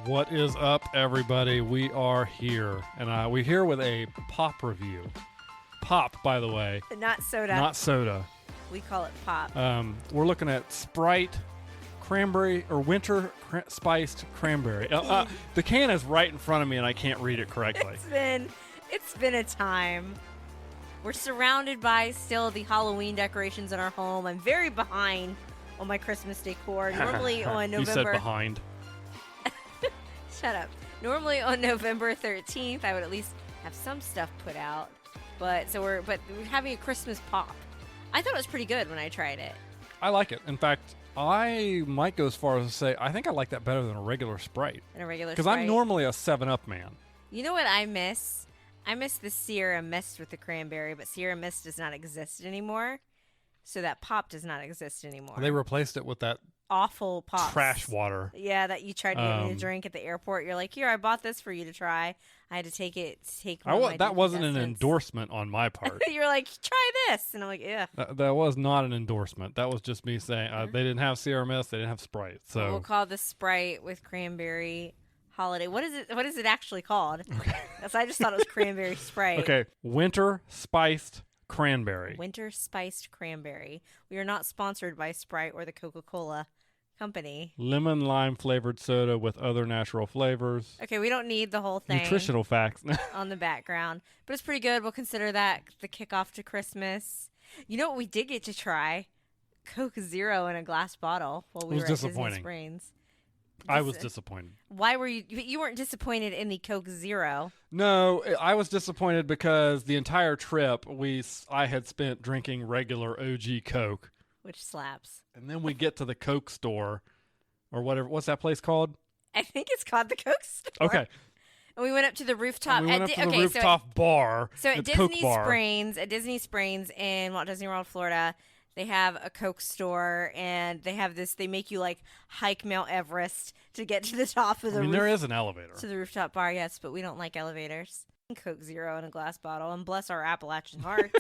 What is up, everybody? We are here, and we're here with a pop review. Pop, by the way. Not soda. Not soda. We call it pop. We're looking at Sprite, cranberry, or winter spiced cranberry. The can is right in front of me, and I can't read it correctly. It's been a time. We're surrounded by still the Halloween decorations in our home. I'm very behind on my Christmas decor. Normally on November. You said behind. Shut up. Normally on November 13th, I would at least have some stuff put out. But we're having a Christmas pop. I thought it was pretty good when I tried it. I like it. In fact, I might go as far as to say I think I like that better than a regular Sprite. Because I'm normally a 7-Up man. You know what I miss? I miss the Sierra Mist with the cranberry, but Sierra Mist does not exist anymore. So that pop does not exist anymore. They replaced it with that awful pop. Trash water. Yeah, that you tried to get me to drink at the airport. You're like, here, I bought this for you to try. I had to take that wasn't an endorsement on my part. You're like, try this. And I'm like, yeah. That was not an endorsement. That was just me saying they didn't have Sierra Mist, they didn't have Sprite. So we'll call the Sprite with cranberry holiday. What is it actually called? Okay. I just thought it was cranberry Sprite. Okay. Winter spiced cranberry. Winter spiced cranberry. We are not sponsored by Sprite or the Coca-Cola company. Lemon lime flavored soda with other natural flavors. Okay, we don't need the whole thing. Nutritional facts on the background, but it's pretty good. We'll consider that the kickoff to Christmas. You know what we did get to try? Coke Zero in a glass bottle while we were at Disney Springs. I was disappointed. Why were you? You weren't disappointed in the Coke Zero. No, I was disappointed because the entire trip I had spent drinking regular OG Coke, which slaps. And then we get to the Coke store, or whatever. What's that place called? I think it's called the Coke store. Okay. And we went up to the rooftop. Rooftop bar. So at Disney Springs in Walt Disney World, Florida, they have a Coke store, and they have this. They make you like hike Mount Everest to get to the top of the. There is an elevator to the rooftop bar, yes, but we don't like elevators. Coke Zero in a glass bottle, and bless our Appalachian hearts,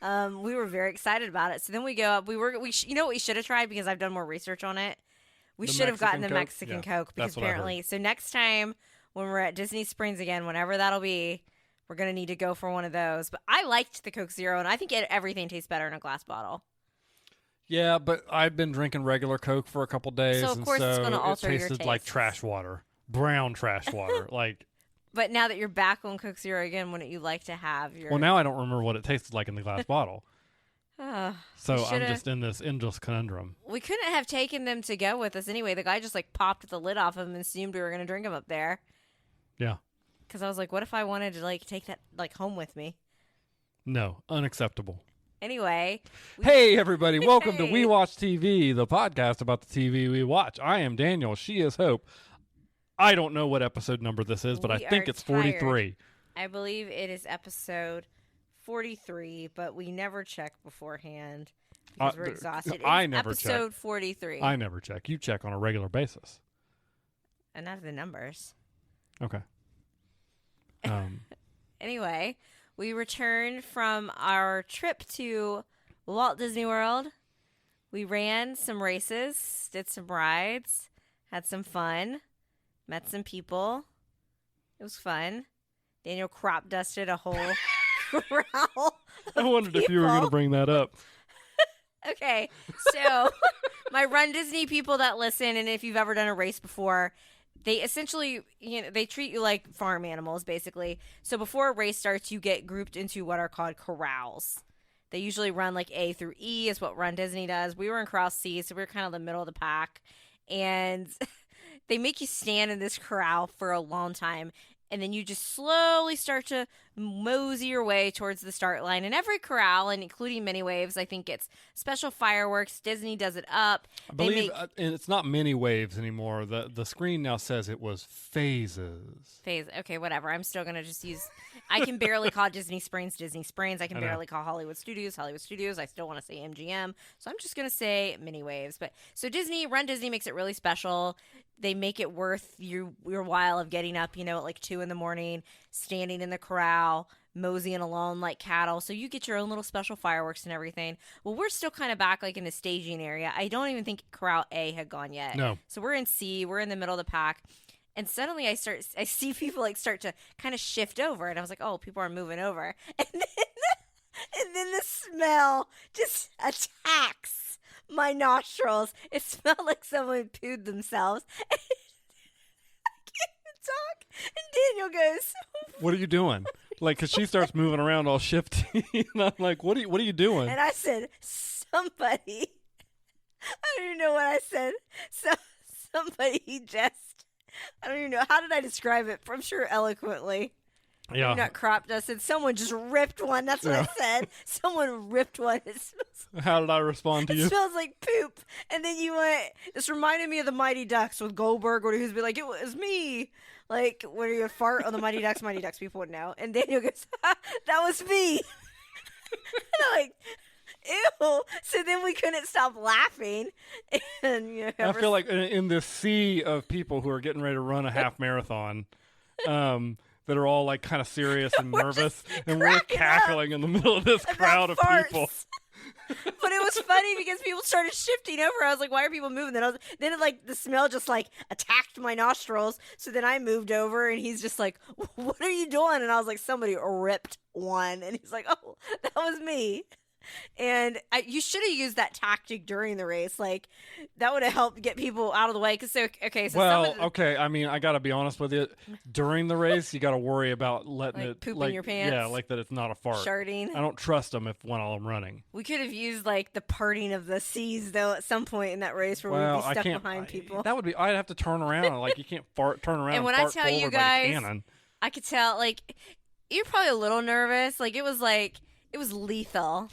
we were very excited about it. So then we go up. You know what we should have tried, because I've done more research on it. We should have gotten the Mexican Coke, because apparently. So next time when we're at Disney Springs again, whenever that'll be, we're gonna need to go for one of those. But I liked the Coke Zero, and I think everything tastes better in a glass bottle. Yeah, but I've been drinking regular Coke for a couple days, so of course it's going to alter your taste. It tasted like trash water, brown trash water, like. But now that you're back on Coke Zero again, wouldn't you like to have your... Well, now I don't remember what it tasted like in the glass bottle. So I'm just in this endless conundrum. We couldn't have taken them to go with us anyway. The guy just popped the lid off of them and assumed we were going to drink them up there. Yeah. Because I was like, what if I wanted to take that home with me? No, unacceptable. Anyway. Hey, everybody. Welcome to We Watch TV, the podcast about the TV we watch. I am Daniel. She is Hope. I don't know what episode number this is, but I think it's 43. I believe it is episode 43, but we never check beforehand because we're exhausted. I never check. Episode 43. I never check. You check on a regular basis. And not the numbers. Okay. Anyway, we returned from our trip to Walt Disney World. We ran some races, did some rides, had some fun. Met some people. It was fun. Daniel crop dusted a whole corral. I wondered if you were going to bring that up. Okay, so my Run Disney people that listen, and if you've ever done a race before, they essentially, they treat you like farm animals, basically. So before a race starts, you get grouped into what are called corrals. They usually run A through E is what Run Disney does. We were in Corral C, so we were kind of the middle of the pack. And they make you stand in this corral for a long time, and then you just slowly start to mosey your way towards the start line. And every corral, and including Mini Waves, I think gets special fireworks. Disney does it up. I believe and it's not Mini Waves anymore. The screen now says it was phases. Okay, whatever. I'm still going to just use... I can barely call Disney Springs Disney Springs. I can barely call Hollywood Studios Hollywood Studios. I still want to say MGM. So I'm just going to say Mini Waves. So Run Disney makes it really special. They make it worth your while of getting up, at 2 a.m, standing in the corral, moseying along like cattle. So you get your own little special fireworks and everything. Well, we're still kind of back in the staging area. I don't even think Corral A had gone yet. No. So we're in C. We're in the middle of the pack. And suddenly I see people like start to kind of shift over, and I was like, oh, people are moving over. And then the smell just attacks my nostrils. It smelled like someone pooed themselves. I can't even talk. And Daniel goes, What are you doing? Like, because she starts moving around all shifty. And I'm like, what are you doing? and I said, somebody. I don't even know what I said. Somebody just, I don't even know. How did I describe it? I'm sure eloquently. Yeah. Not cropped. I said someone just ripped one. That's what I said. Someone ripped one. It smells, How did I respond to you? it smells like poop. And then you went. This reminded me of the Mighty Ducks with Goldberg, where he was be like, "It was me." Like when you fart on the Mighty Ducks people would know. And Daniel goes, "That was me." And I'm like, ew. So then we couldn't stop laughing. And I feel like in this sea of people who are getting ready to run a half marathon, that are all like kind of serious and nervous, and we're cackling in the middle of this crowd of people. But it was funny because people started shifting over. I was like, why are people moving? Then the smell just like attacked my nostrils. So then I moved over, and he's just like, what are you doing? And I was like, somebody ripped one. And he's like, oh, that was me. And you should have used that tactic during the race. Like, that would have helped get people out of the way. Okay. I mean, I got to be honest with you. During the race, you got to worry about letting like it poop like in your pants. Yeah, like that it's not a fart. Sharding. I don't trust them while I'm running. We could have used like the parting of the seas though at some point in that race where we'd be stuck behind people. That would be. I'd have to turn around. Like you can't turn around. And when fart I tell you forward guys, like a cannon. I could tell like you're probably a little nervous. Like it was lethal.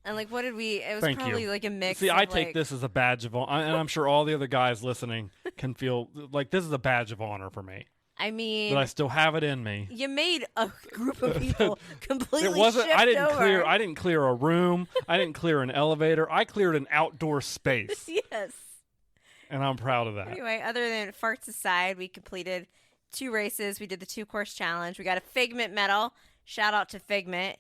And like, what did we? It was probably like a mix. See, I take this as a badge of honor, and I'm sure all the other guys listening can feel like this is a badge of honor for me. I mean, that I still have it in me. You made a group of people completely. It wasn't. Shift I didn't over. clear. I didn't clear a room. I didn't clear an elevator. I cleared an outdoor space. Yes. And I'm proud of that. Anyway, other than farts aside, we completed 2 races. We did the 2-course challenge. We got a Figment medal. Shout out to Figment.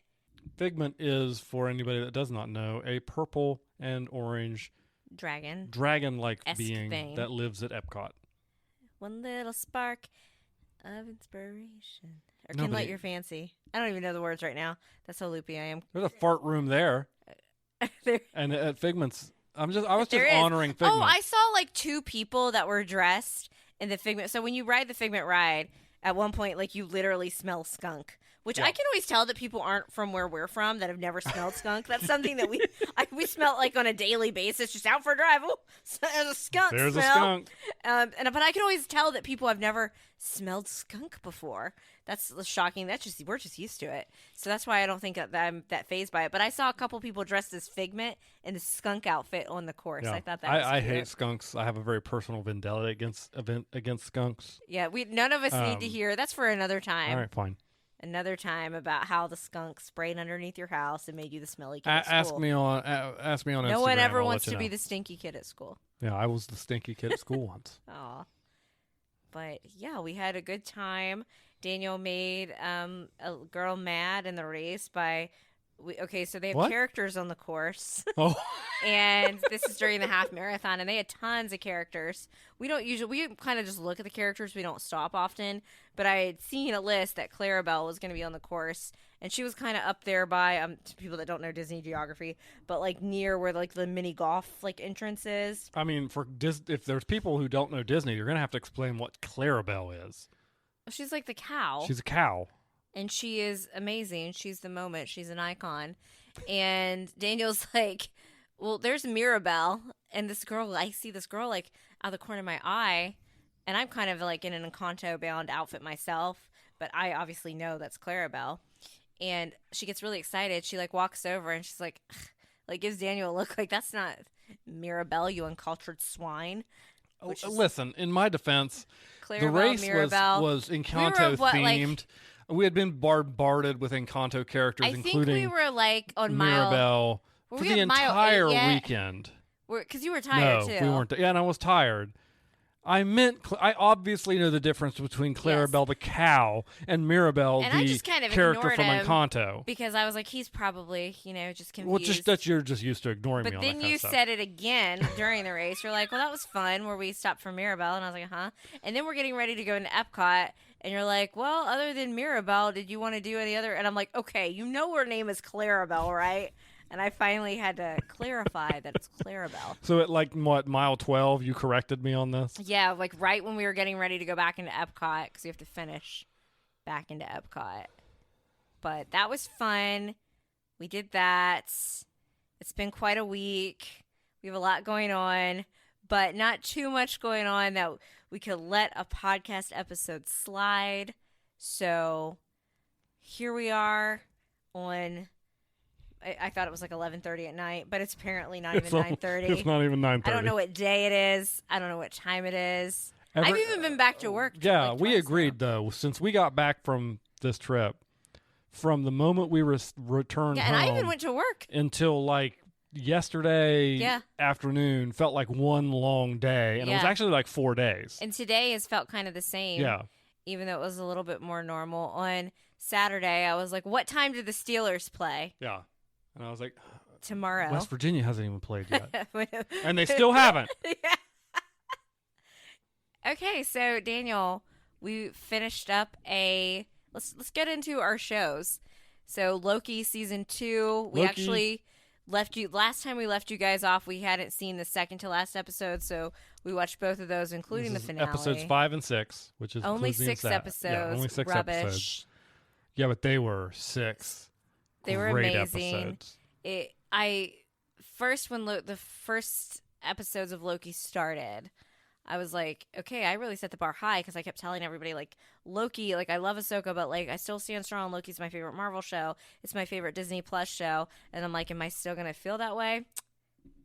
Figment is, for anybody that does not know, a purple and orange dragon-like being that lives at Epcot. One little spark of inspiration. Or kindle your fancy. I don't even know the words right now. That's how loopy I am. There's a fart room there. And at Figment's, I was just honoring Figment. Oh, I saw like 2 people that were dressed in the Figment. So when you ride the Figment ride, at one point, like you literally smell skunk. Which I can always tell that people aren't from where we're from, that have never smelled skunk. That's something that we smell like on a daily basis, just out for a drive. Oh, there's a skunk There's smell. a skunk. But I can always tell that people have never smelled skunk before. That's shocking. We're just used to it. So that's why I don't think that I'm that fazed by it. But I saw a couple people dressed as Figment in the skunk outfit on the course. Yeah. I thought that was I cute. hate skunks. I have a very personal vendetta against skunks. Yeah, none of us need to hear. That's for another time. All right, fine. Another time about how the skunk sprayed underneath your house and made you the smelly kid at school. Ask me on Instagram. No one ever wants to be the stinky kid at school. Yeah, I was the stinky kid at school once. Aw. But yeah, we had a good time. Daniel made a girl mad in the race by so they have characters on the course. Oh. And this is during the half marathon, and they had tons of characters. We kind of just look at the characters. We don't stop often. But I had seen a list that Clarabelle was going to be on the course, and she was kind of up there by to people that don't know Disney geography, but like near where like the mini golf like entrance is. I mean, if there's people who don't know Disney, you're going to have to explain what Clarabelle is. She's like the cow. She's a cow. And she is amazing. She's the moment. She's an icon. And Daniel's like, well, there's Mirabelle. And I see this girl like out of the corner of my eye. And I'm kind of like in an Encanto-bound outfit myself. But I obviously know that's Clarabelle. And she gets really excited. She like walks over and she's like gives Daniel a look like, that's not Mirabelle, you uncultured swine. Listen, in my defense, Clarabelle, the race Mirabelle, was Encanto themed. We had been bombarded with Encanto characters, including we were like on Mirabelle for the entire weekend. Because you were tired too. No, we weren't. Yeah, and I was tired. I meant, I obviously know the difference between Clarabelle the cow and Mirabelle And I the just kind of character ignored from him Encanto. because I was like, he's probably, just confused. Well, just that you're just used to ignoring me But on that then kind you of stuff. said it again during the race. You're like, well, that was fun where we stopped for Mirabelle. And I was like, huh? And then we're getting ready to go into Epcot. And you're like, well, other than Mirabelle, did you want to do any other? And I'm like, okay, her name is Clarabelle, right? And I finally had to clarify that it's Clarabelle. So at like, what, mile 12, you corrected me on this? Yeah, like right when we were getting ready to go back into Epcot because we have to finish back into Epcot. But that was fun. We did that. It's been quite a week. We have a lot going on, but not too much going on that we could let a podcast episode slide. So here we are on... I thought it was like 11:30 at night, but it's apparently not even 9:30. It's not even 9:30. I don't know what day it is. I don't know what time it is. I've even been back to work. Yeah, like we twice agreed, though, since we got back from this trip, from the moment we returned Yeah, and home I even went to work. until like yesterday afternoon felt like one long day, and it was actually like 4 days. And today has felt kind of the same. Yeah. Even though it was a little bit more normal. On Saturday, I was like, what time did the Steelers play? Yeah. And I was like, tomorrow. West Virginia hasn't even played yet. And they still haven't. Yeah. Okay, so Daniel, we finished up let's get into our shows. So Loki season 2, we actually last time we left you guys off, we hadn't seen the second to last episode, so we watched both of those, including the finale. Episodes 5 and 6, which is only 6 episodes. Yeah, only 6 Rubbish. episodes. Yeah, but they were 6. They were great amazing. Episodes. When the first episodes of Loki started, I was like, okay, I really set the bar high because I kept telling everybody, like, Loki, like, I love Ahsoka, but, like, I still stand strong. Loki's my favorite Marvel show. It's my favorite Disney Plus show. And I'm like, am I still going to feel that way?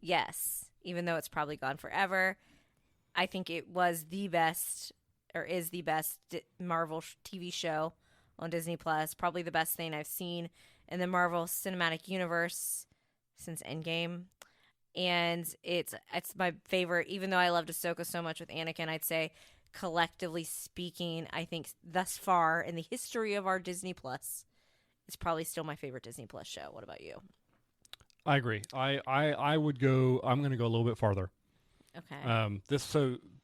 Yes. Even though it's probably gone forever. I think it was the best, or is the best Marvel TV show on Disney Plus. Probably the best thing I've seen in the Marvel Cinematic Universe since Endgame. And it's my favorite, even though I loved Ahsoka so much with Anakin, I'd say collectively speaking, I think thus far in the history of our Disney Plus, it's probably still my favorite Disney Plus show. What about you? I agree. I would go, I'm going to go a little bit farther. Okay.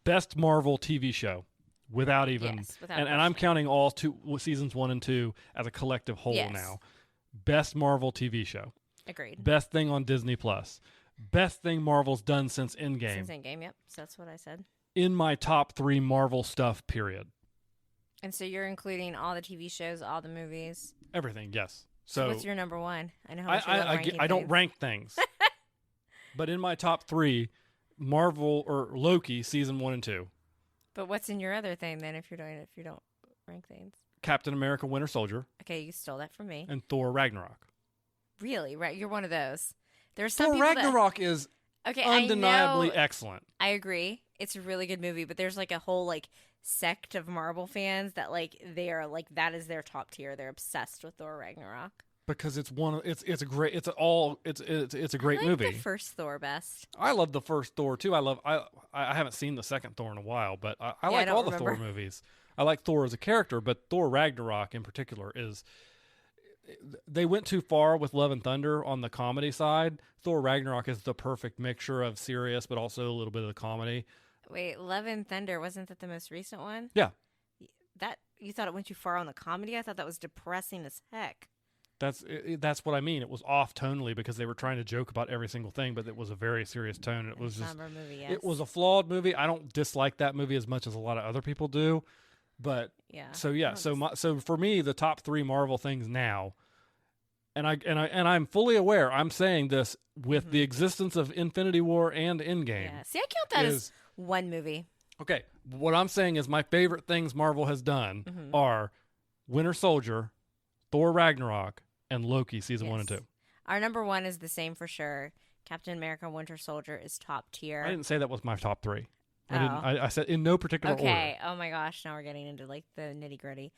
Best Marvel TV show without even, and I'm counting all seasons 1 and 2 as a collective whole now. Best Marvel TV show. Agreed. Best thing on Disney Plus. Best thing Marvel's done since Endgame. Since Endgame, yep. So that's what I said. In my top 3 Marvel stuff, period. And so you're including all the TV shows, all the movies? Everything, yes. So what's your number 1? I know how much you love ranking I don't things. rank things. But in my top 3, Marvel or Loki season 1 and 2. But what's in your other thing then if you don't rank things? Captain America Winter Soldier. Okay, you stole that from me. And Thor Ragnarok. Really? Right, you're one of those. There's some Thor Ragnarok is undeniably excellent. I agree. It's a really good movie, but there's like a whole like sect of Marvel fans that like they are like that is their top tier. They're obsessed with Thor Ragnarok. Because it's a great movie. The first Thor best. I love the first Thor too. I haven't seen the second Thor in a while, but I like all the Thor movies. I like Thor as a character, but Thor Ragnarok in particular is. They went too far with Love and Thunder on the comedy side. Thor Ragnarok is the perfect mixture of serious, but also a little bit of the comedy. Wait, Love and Thunder, wasn't that the most recent one? Yeah. That you thought it went too far on the comedy? I thought that was depressing as heck. That's what I mean. It was off tonally because they were trying to joke about every single thing, but it was a very serious tone. It was just movie, yes. It was a flawed movie. I don't dislike that movie as much as a lot of other people do, but so for me, the top 3 Marvel things now, and I'm fully aware. I'm saying this with the existence of Infinity War and Endgame. Yeah. See, I count that as one movie. Okay, what I'm saying is my favorite things Marvel has done are Winter Soldier, Thor Ragnarok, and Loki season 1 and 2. Our number 1 is the same for sure. Captain America Winter Soldier is top tier. I didn't say that was my top 3. Oh. I said in no particular order. Okay. Oh my gosh, now we're getting into like the nitty-gritty.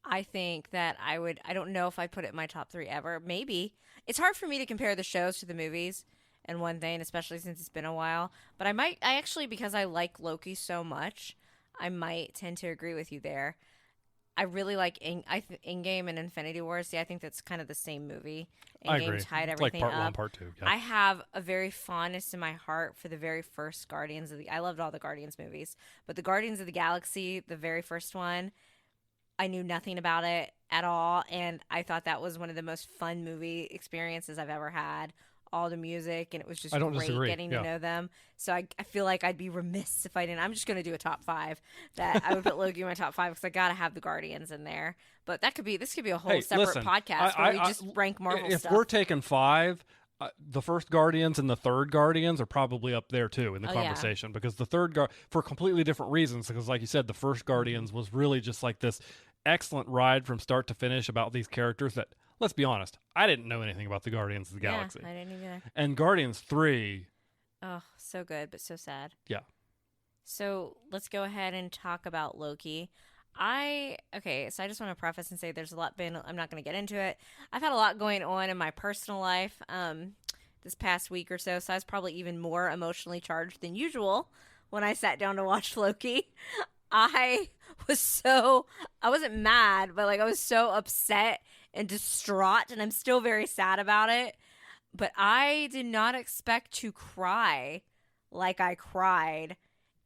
I think that I don't know if I put it in my top 3 ever. Maybe. It's hard for me to compare the shows to the movies. and one thing, especially since it's been a while. But I actually, because I like Loki so much, I might tend to agree with you there. I really like Endgame and Infinity War. See, I think that's kind of the same movie. I agree. Tied It's everything like part up. 1, part 2. Yeah. I have a very fondness in my heart for the very first Guardians of the. I loved all the Guardians movies, but the Guardians of the Galaxy, the very first one, I knew nothing about it at all, and I thought that was one of the most fun movie experiences I've ever had. All the music, and it was just I don't great disagree. getting Yeah. to know them. So I feel like I'd be remiss if I didn't. I'm just going to do a top 5 that I would put Loki in my top 5 because I got to have the Guardians in there. But this could be a whole separate podcast where we just rank Marvel if stuff. If we're taking 5, the first Guardians and the third Guardians are probably up there too in the conversation because the third for completely different reasons. Because like you said, the first Guardians was really just like this excellent ride from start to finish about these characters that, let's be honest, I didn't know anything about the Guardians of the Galaxy. I didn't either. And Guardians 3. Oh, so good, but so sad. Yeah. So let's go ahead and talk about Loki. So I just want to preface and say there's a lot I'm not going to get into it. I've had a lot going on in my personal life this past week or so I was probably even more emotionally charged than usual when I sat down to watch Loki. I wasn't mad, but like I was so upset and distraught, and I'm still very sad about it. But I did not expect to cry like I cried.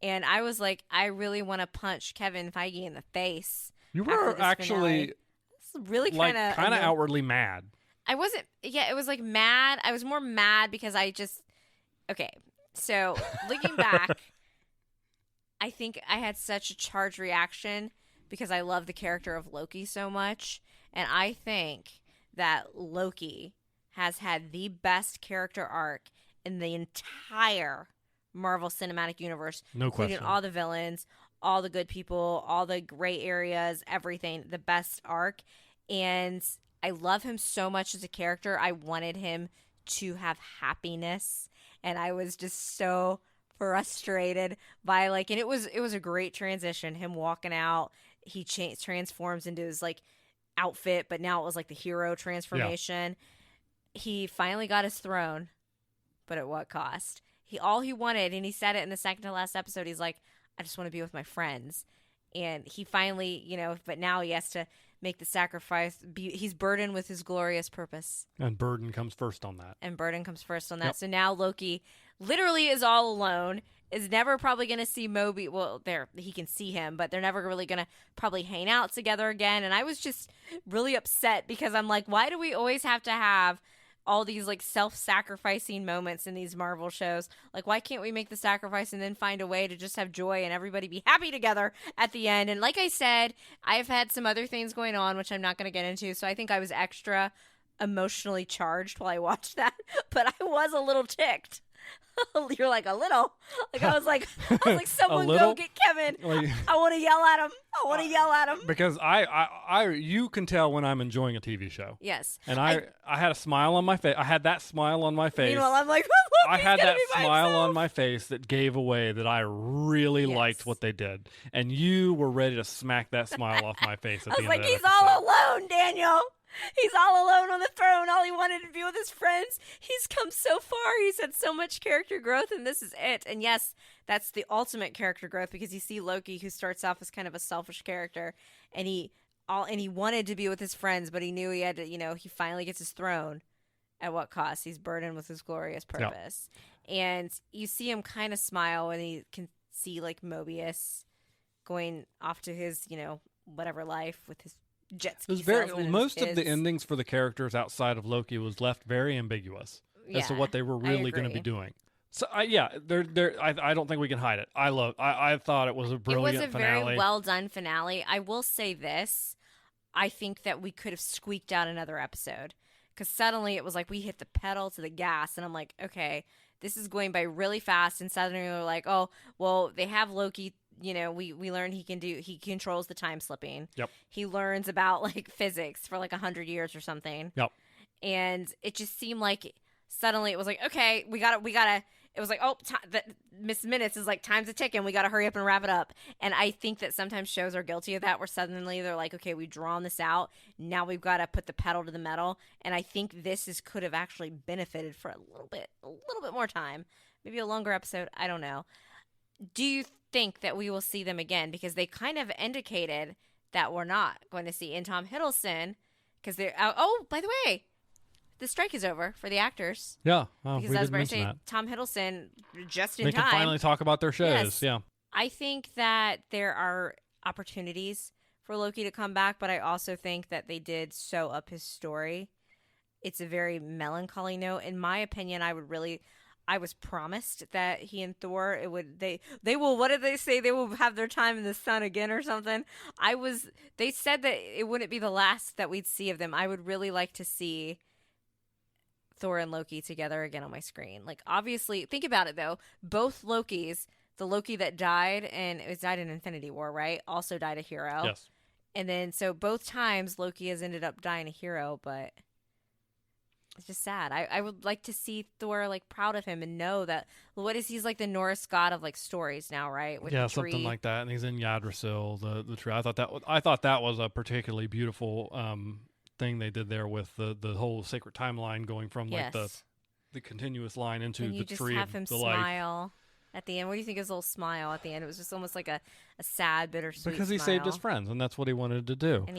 And I was like, I really want to punch Kevin Feige in the face. You were actually really kind of outwardly mad. I wasn't. Yeah, it was like mad. I was more mad because so looking back, I think I had such a charged reaction because I love the character of Loki so much. And I think that Loki has had the best character arc in the entire Marvel Cinematic Universe. No including question. All the villains, all the good people, all the gray areas, everything. The best arc. And I love him so much as a character. I wanted him to have happiness. And I was just so frustrated by and it was a great transition. Him walking out, he transforms into his outfit, but now it was the hero transformation. Yeah. He finally got his throne, but at what cost? All he wanted, and he said it in the second to last episode, he's like, I just want to be with my friends. And he finally, but now he has to make the sacrifice. He's burdened with his glorious purpose. And burden comes first on that. Yep. So now Loki literally is all alone, is never probably going to see Moby. Well, he can see him, but they're never really going to probably hang out together again. And I was just really upset because I'm like, why do we always have to have all these self-sacrificing moments in these Marvel shows? Why can't we make the sacrifice and then find a way to just have joy and everybody be happy together at the end? And like I said, I've had some other things going on, which I'm not going to get into. So I think I was extra emotionally charged while I watched that, but I was a little ticked. You're like, a little? I was like, someone go get Kevin. I want to yell at him. Because you can tell when I'm enjoying a TV show. Yes. And I had a smile on my face. I had that smile on my face. Meanwhile, I'm like, I had that smile on my face that gave away that I really liked what they did. And you were ready to smack that smile off my face at the end of the episode. He's all alone, Daniel. He's all alone on the throne. All he wanted to be with his friends. He's come so far. He's had so much character growth, and this is it. And yes, that's the ultimate character growth because you see Loki, who starts off as kind of a selfish character, and he wanted to be with his friends, but he knew he had to. He finally gets his throne. At what cost? He's burdened with his glorious purpose, and you see him kind of smile when he can see Mobius going off to his whatever life with his jet ski. Most of the endings for the characters outside of Loki was left very ambiguous as to what they were really going to be doing. So I don't think we can hide it. I thought it was a brilliant finale. Very well done finale. I will say this: I think that we could have squeaked out another episode because suddenly it was we hit the pedal to the gas, and I'm like, okay, this is going by really fast, and suddenly we're like, oh, well, they have Loki. We learn he controls the time slipping. Yep. He learns about physics for 100 years or something. Yep. And it just seemed suddenly it was okay, we gotta, it was like, oh, Miss Minutes is like, time's a ticking. We got to hurry up and wrap it up. And I think that sometimes shows are guilty of that, where suddenly they're like, okay, we've drawn this out. Now we've got to put the pedal to the metal. And I think could have actually benefited for a little bit more time, maybe a longer episode. I don't know. Do you think that we will see them again? Because they kind of indicated that we're not going to see in Tom Hiddleston, because they're by the way, the strike is over for the actors. Yeah, because as I say, Tom Hiddleston just in time. They can finally talk about their shows. Yes. Yeah, I think that there are opportunities for Loki to come back, but I also think that they did sew up his story. It's a very melancholy note. In my opinion, I was promised that he and Thor, they will, what did they say? They will have their time in the sun again or something. They said that it wouldn't be the last that we'd see of them. I would really like to see Thor and Loki together again on my screen. Like, obviously, think about it though. Both Lokis, the Loki that died, and it died in Infinity War, right? Also died a hero. Yes. And then, so both times Loki has ended up dying a hero, but it's just sad. I would like to see Thor like proud of him and know that he's like the Norse god of like stories now, right? With something like that. And he's in Yggdrasil, the tree. I thought that was a particularly beautiful thing they did there with the whole sacred timeline going from like the continuous line into the tree of the life. You just have him smile at the end. What do you think of his little smile at the end? It was just almost like a sad, bittersweet because he smile. saved his friends, and that's what he wanted to do. And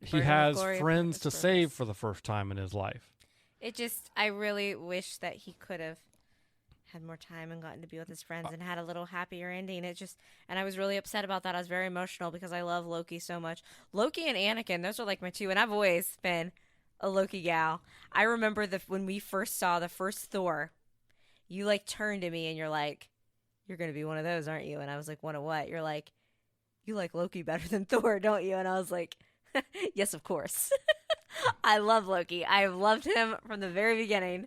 he has friends to save for the first time in his life. I really wish that he could have had more time and gotten to be with his friends and had a little happier ending. And I was really upset about that. I was very emotional because I love Loki so much. Loki and Anakin, those are like my two, and I've always been a Loki gal. I remember when we first saw the first Thor, you like turned to me and you're like, you're going to be one of those, aren't you? And I was like, one of what? You're like, you like Loki better than Thor, don't you? And I was like, yes, of course. I love Loki. I've loved him from the very beginning.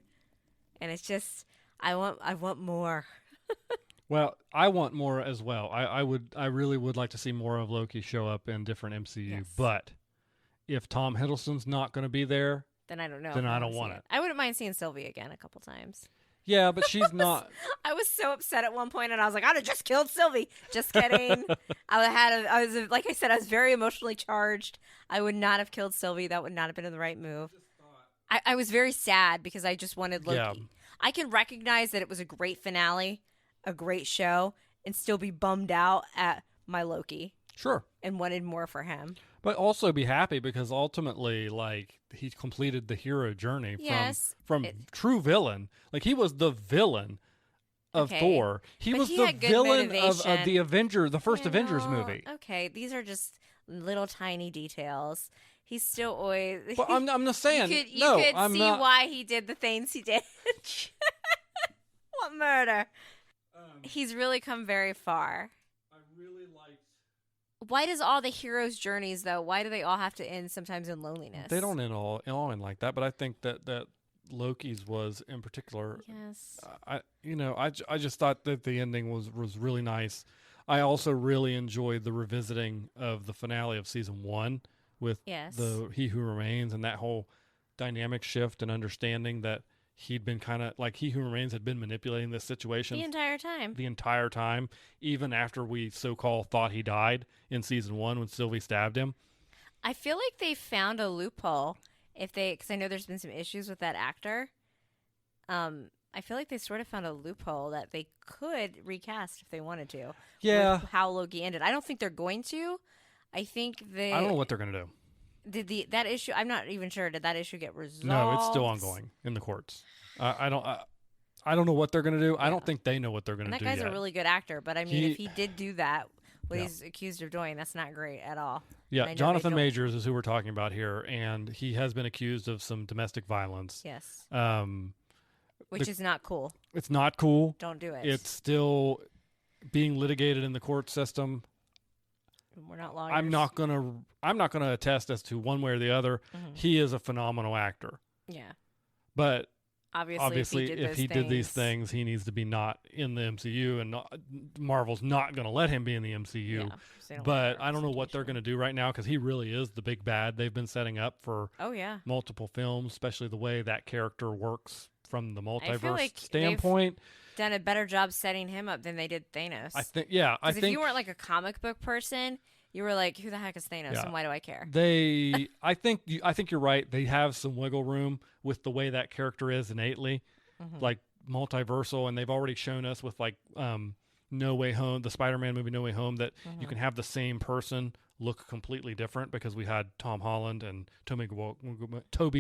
And it's just, I want more. Well, I want more as well. I really would like to see more of Loki show up in different MCU. Yes. But if Tom Hiddleston's not going to be there, then I don't know. Then I don't want it. I wouldn't mind seeing Sylvie again a couple times. Yeah, but she's not. I was so upset at one point, and I was like, I'd have just killed Sylvie. Just kidding. I was like I said, I was very emotionally charged. I would not have killed Sylvie. That would not have been the right move. I was very sad because I just wanted Loki. Yeah. I can recognize that it was a great finale, a great show, and still be bummed out at my Loki. Sure. And wanted more for him. But also be happy because ultimately, like, he completed the hero journey from true villain. Like, he was the villain of Thor. He was the villain of the Avenger, the first Avengers movie. Okay, these are just little tiny details. He's still always. But I'm just saying. You could see why he did the things he did. What murder? He's really come very far. I really liked. Why does all the heroes' journeys, though? Why do they all have to end sometimes in loneliness? They don't end all in like that, but I think that Loki's was in particular. Yes. I just thought that the ending was really nice. I also really enjoyed the revisiting of the finale of season 1 with the He Who Remains and that whole dynamic shift and understanding that he'd been kind of like He Who Remains had been manipulating this situation the entire time, even after we so-called thought he died in season 1 when Sylvie stabbed him. I feel like they found a loophole because I know there's been some issues with that actor. I feel like they sort of found a loophole that they could recast if they wanted to. Yeah. With how Loki ended. I don't think they're going to. I don't know what they're going to do. Did that issue? I'm not even sure. Did that issue get resolved? No, it's still ongoing in the courts. I don't know what they're going to do. Yeah. I don't think they know what they're going to do. That guy's a really good actor, but I mean, if he did do that, what he's accused of doing, that's not great at all. Yeah, Jonathan Majors is who we're talking about here, and he has been accused of some domestic violence. Yes. Which is not cool. It's not cool. Don't do it. It's still being litigated in the court system. We're not lawyers. I'm not gonna attest as to one way or the other. Mm-hmm. He is a phenomenal actor. Yeah. But obviously if he did these things, he needs to be not in the MCU, and Marvel's not going to let him be in the MCU. Yeah, but I don't know what they're going to do right now because he really is the big bad they've been setting up for multiple films, especially the way that character works from the I feel multiverse like standpoint. Done a better job setting him up than they did Thanos. I think, yeah. I think if you weren't like a comic book person, you were like, "Who the heck is Thanos, and why do I care?" I think you're right. They have some wiggle room with the way that character is innately, like multiversal, and they've already shown us with like No Way Home, the Spider-Man movie No Way Home, that you can have the same person look completely different because we had Tom Holland and Tobey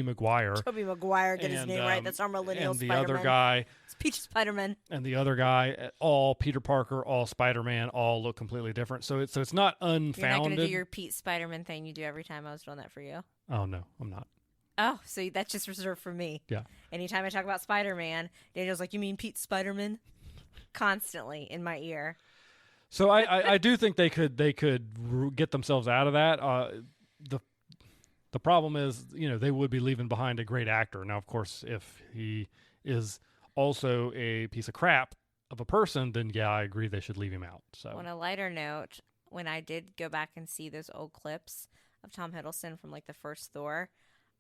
Maguire. Tobey Maguire, get his name right. That's our millennial and the Spider-Man. other guy. It's Peach Spider-Man. And the other guy, all Peter Parker, all Spider-Man, all look completely different. So it's not unfounded. You're not going to do your Pete Spider-Man thing you do every time. I was doing that for you. Oh, no, I'm not. Oh, so that's just reserved for me. Yeah. Anytime I talk about Spider-Man, Daniel's like, "You mean Pete Spider-Man?" Constantly in my ear. So I do think they could get themselves out of that. The problem is, they would be leaving behind a great actor. Now, of course, if he is also a piece of crap of a person, then yeah, I agree they should leave him out. So on a lighter note, when I did go back and see those old clips of Tom Hiddleston from like the first Thor,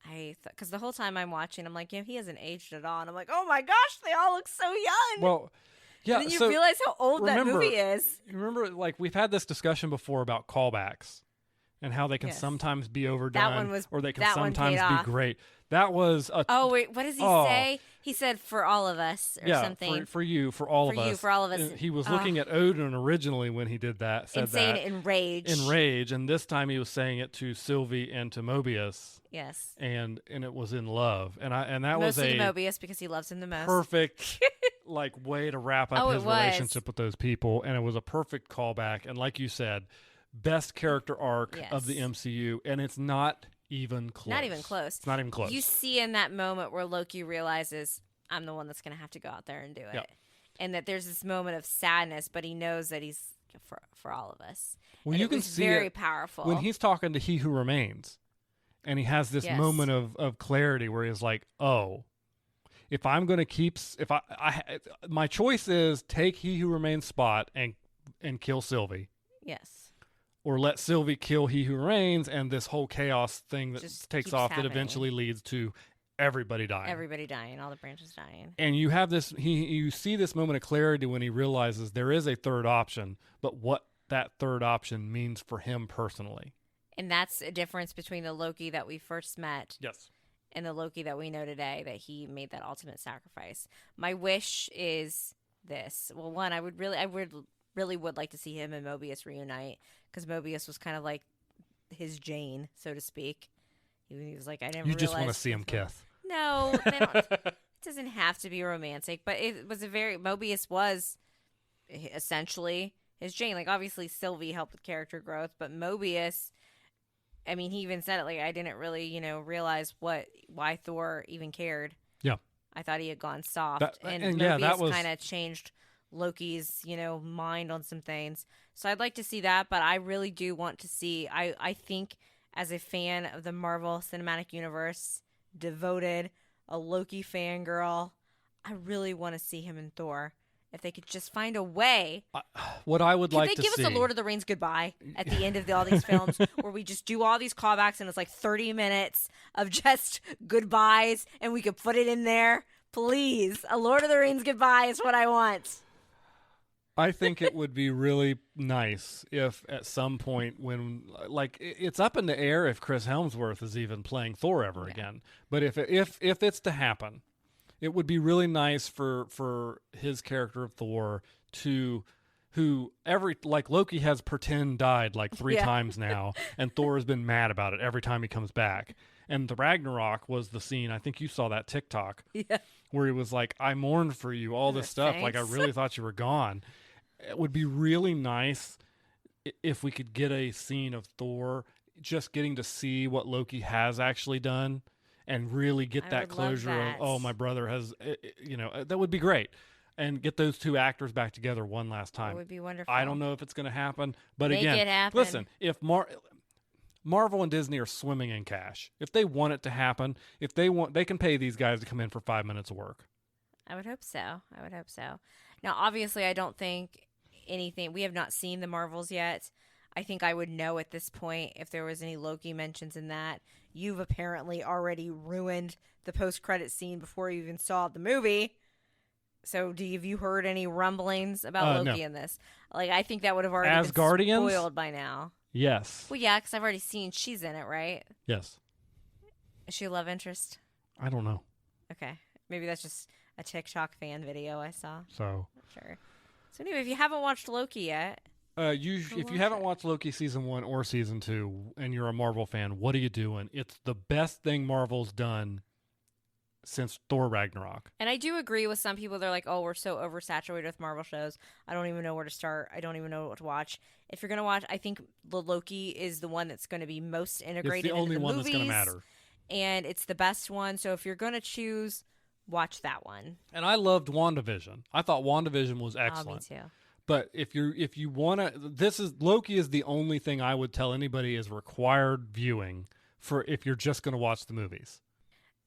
because the whole time I'm watching, I'm like, he hasn't aged at all, and I'm like, oh my gosh, they all look so young. Well. Yeah, and then you realize how old that movie is. Remember, like, we've had this discussion before about callbacks and how they can sometimes be overdone or they can sometimes be great. That was a... Oh, wait, what does he say? He said, for all of us or something. For you, for all of us. For you, for all of us. He was looking at Odin originally when he did that. And saying it in rage. In rage. And this time he was saying it to Sylvie and to Mobius. Yes. And it was in love. And that Mostly was to Mobius because he loves him the most. Perfect... like way to wrap up his relationship with those people, and it was a perfect callback. And like you said, best character arc of the MCU, and it's not even close. Not even close. It's not even close. You see in that moment where Loki realizes, I'm the one that's going to have to go out there and do it. Yep. And that there's this moment of sadness, but he knows that he's for all of us. Well, and you can see very powerful. When he's talking to He Who Remains, and he has this moment of clarity where he's like, oh, if I'm going to keep, my choice is take He Who Remains spot and kill Sylvie. Yes. Or let Sylvie kill He Who Remains, and this whole chaos thing that just takes off happening. That eventually leads to everybody dying. Everybody dying, all the branches dying. And you have this, you see this moment of clarity when he realizes there is a third option, but what that third option means for him personally. And that's a difference between the Loki that we first met. Yes. And the Loki that we know today, that he made that ultimate sacrifice. My wish is this. Well, one, I would really would like to see him and Mobius reunite, because Mobius was kind of like his Jane, so to speak. He was like, I never. You just want to see him kiss. No, they don't. It doesn't have to be romantic, but it was Mobius was essentially his Jane. Like, obviously Sylvie helped with character growth, but Mobius, I mean, he even said it, like, I didn't really, realize why Thor even cared. Yeah. I thought he had gone soft. And Mobius kind of changed Loki's, mind on some things. So I'd like to see that, but I really do want to see, I think as a fan of the Marvel Cinematic Universe, devoted, a Loki fangirl, I really want to see him in Thor. If they could just find a way. What I would like to see. Could they give us a Lord of the Rings goodbye at the end of all these films where we just do all these callbacks and it's like 30 minutes of just goodbyes and we could put it in there? Please. A Lord of the Rings goodbye is what I want. I think it would be really nice if at some point when, like, it's up in the air if Chris Hemsworth is even playing Thor ever again. But if it's to happen, it would be really nice for his character of Thor like Loki has pretend died like 3 times now, and Thor has been mad about it every time he comes back. And the Ragnarok was the scene, I think you saw that TikTok, where he was like, I mourned for you, all this stuff, like I really thought you were gone. It would be really nice if we could get a scene of Thor just getting to see what Loki has actually done. And really get that closure of, oh, my brother has, that would be great. And get those 2 actors back together one last time. That would be wonderful. I don't know if it's going to happen. But Make again, it happen. Listen, if Marvel and Disney are swimming in cash, if they want it to happen, they can pay these guys to come in for 5 minutes of work. I would hope so. Now, obviously, I don't think anything, we have not seen the Marvels yet. I think I would know at this point if there was any Loki mentions in that. You've apparently already ruined the post-credit scene before you even saw the movie. So have you heard any rumblings about Loki in this? Like, I think that would have already been spoiled by now. Yes. Well, yeah, because I've already seen she's in it, right? Yes. Is she a love interest? I don't know. Okay. Maybe that's just a TikTok fan video I saw. So. Sure. So anyway, if you haven't watched Loki yet. If you haven't watched Loki season 1 or season 2 and you're a Marvel fan, what are you doing? It's the best thing Marvel's done since Thor Ragnarok. And I do agree with some people. They're like, oh, we're so oversaturated with Marvel shows. I don't even know where to start. I don't even know what to watch. If you're going to watch, I think the Loki is the one that's going to be most integrated into the movies. It's the only one that's going to matter. And it's the best one. So if you're going to choose, watch that one. And I loved WandaVision. I thought WandaVision was excellent. Oh, me too. But if you want to, Loki is the only thing I would tell anybody is required viewing for if you're just going to watch the movies.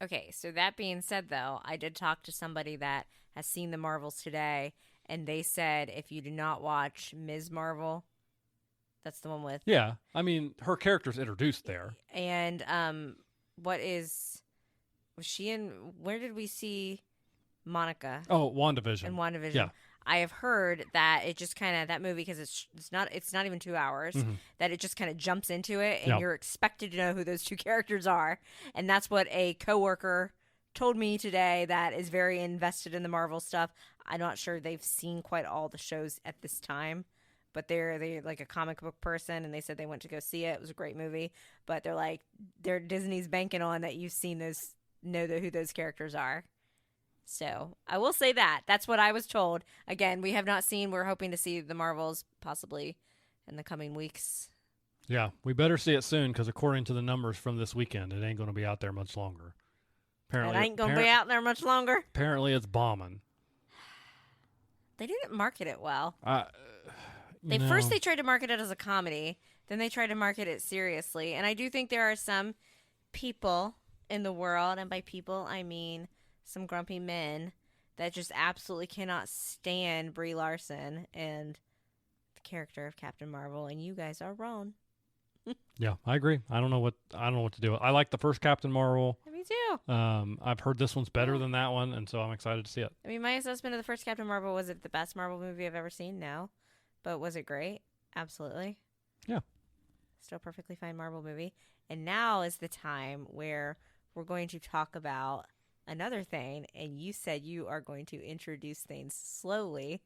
Okay, so that being said, though, I did talk to somebody that has seen the Marvels today, and they said if you do not watch Ms. Marvel, that's the one with... Yeah, I mean, her character's introduced there. And was she in... Where did we see Monica? Oh, WandaVision. In WandaVision. Yeah. I have heard that it just kind of, that movie, because it's not even 2 hours, that it just kind of jumps into it, and you're expected to know who those two characters are. And that's what a coworker told me today that is very invested in the Marvel stuff. I'm not sure they've seen quite all the shows at this time, but they're like a comic book person, and they said they went to go see it. It was a great movie, but they're like, Disney's banking on that you've seen those, who those characters are. So I will say that. That's what I was told. Again, we have not seen. We're hoping to see the Marvels possibly in the coming weeks. Yeah, we better see it soon because according to the numbers from this weekend, it ain't going to be out there much longer. Apparently, it ain't going to be out there much longer? Apparently, it's bombing. They didn't market it well. First, they tried to market it as a comedy. Then they tried to market it seriously. And I do think there are some people in the world, and by people, I mean... some grumpy men that just absolutely cannot stand Brie Larson and the character of Captain Marvel, and you guys are wrong. Yeah, I agree. I don't know what to do. I like the first Captain Marvel. Me too. I've heard this one's better than that one, and so I'm excited to see it. I mean, my assessment of the first Captain Marvel, was it the best Marvel movie I've ever seen? No. But was it great? Absolutely. Yeah. Still a perfectly fine Marvel movie. And now is the time where we're going to talk about another thing, and you said you are going to introduce things slowly.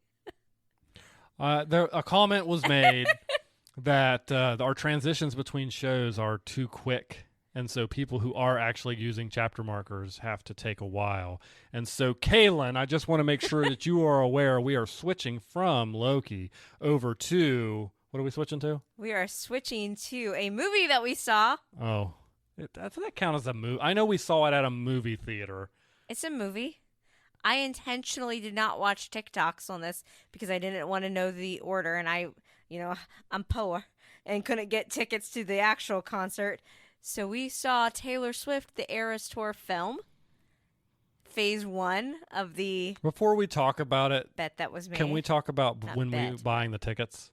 A comment was made that our transitions between shows are too quick, and so people who are actually using chapter markers have to take a while. And so, Kaylin, I just want to make sure that you are aware we are switching from Loki over to... What are we switching to? We are switching to a movie that we saw. Oh. Does that count as a movie? I know we saw it at a movie theater. It's a movie. I intentionally did not watch TikToks on this because I didn't want to know the order, and I'm poor and couldn't get tickets to the actual concert. So we saw Taylor Swift, the Eras Tour film, phase 1 of the... Before we talk about it, bet that was me. Can we talk about we buying the tickets?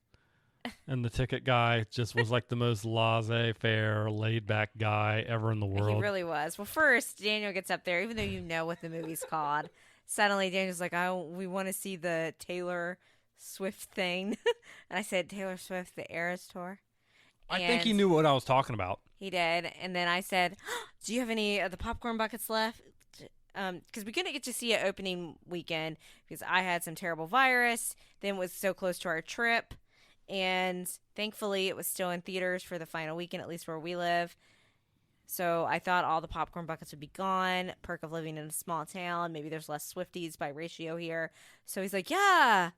And the ticket guy just was like the most laissez-faire, laid-back guy ever in the world. He really was. Well, first, Daniel gets up there, even though you know what the movie's called. Suddenly, Daniel's like, we want to see the Taylor Swift thing. And I said, Taylor Swift, the Eras Tour. I think he knew what I was talking about. He did. And then I said, do you have any of the popcorn buckets left? Because we couldn't get to see it opening weekend because I had some terrible virus. Then it was so close to our trip. And thankfully, it was still in theaters for the final weekend, at least where we live. So I thought all the popcorn buckets would be gone. Perk of living in a small town. Maybe there's less Swifties by ratio here. So he's like, yeah.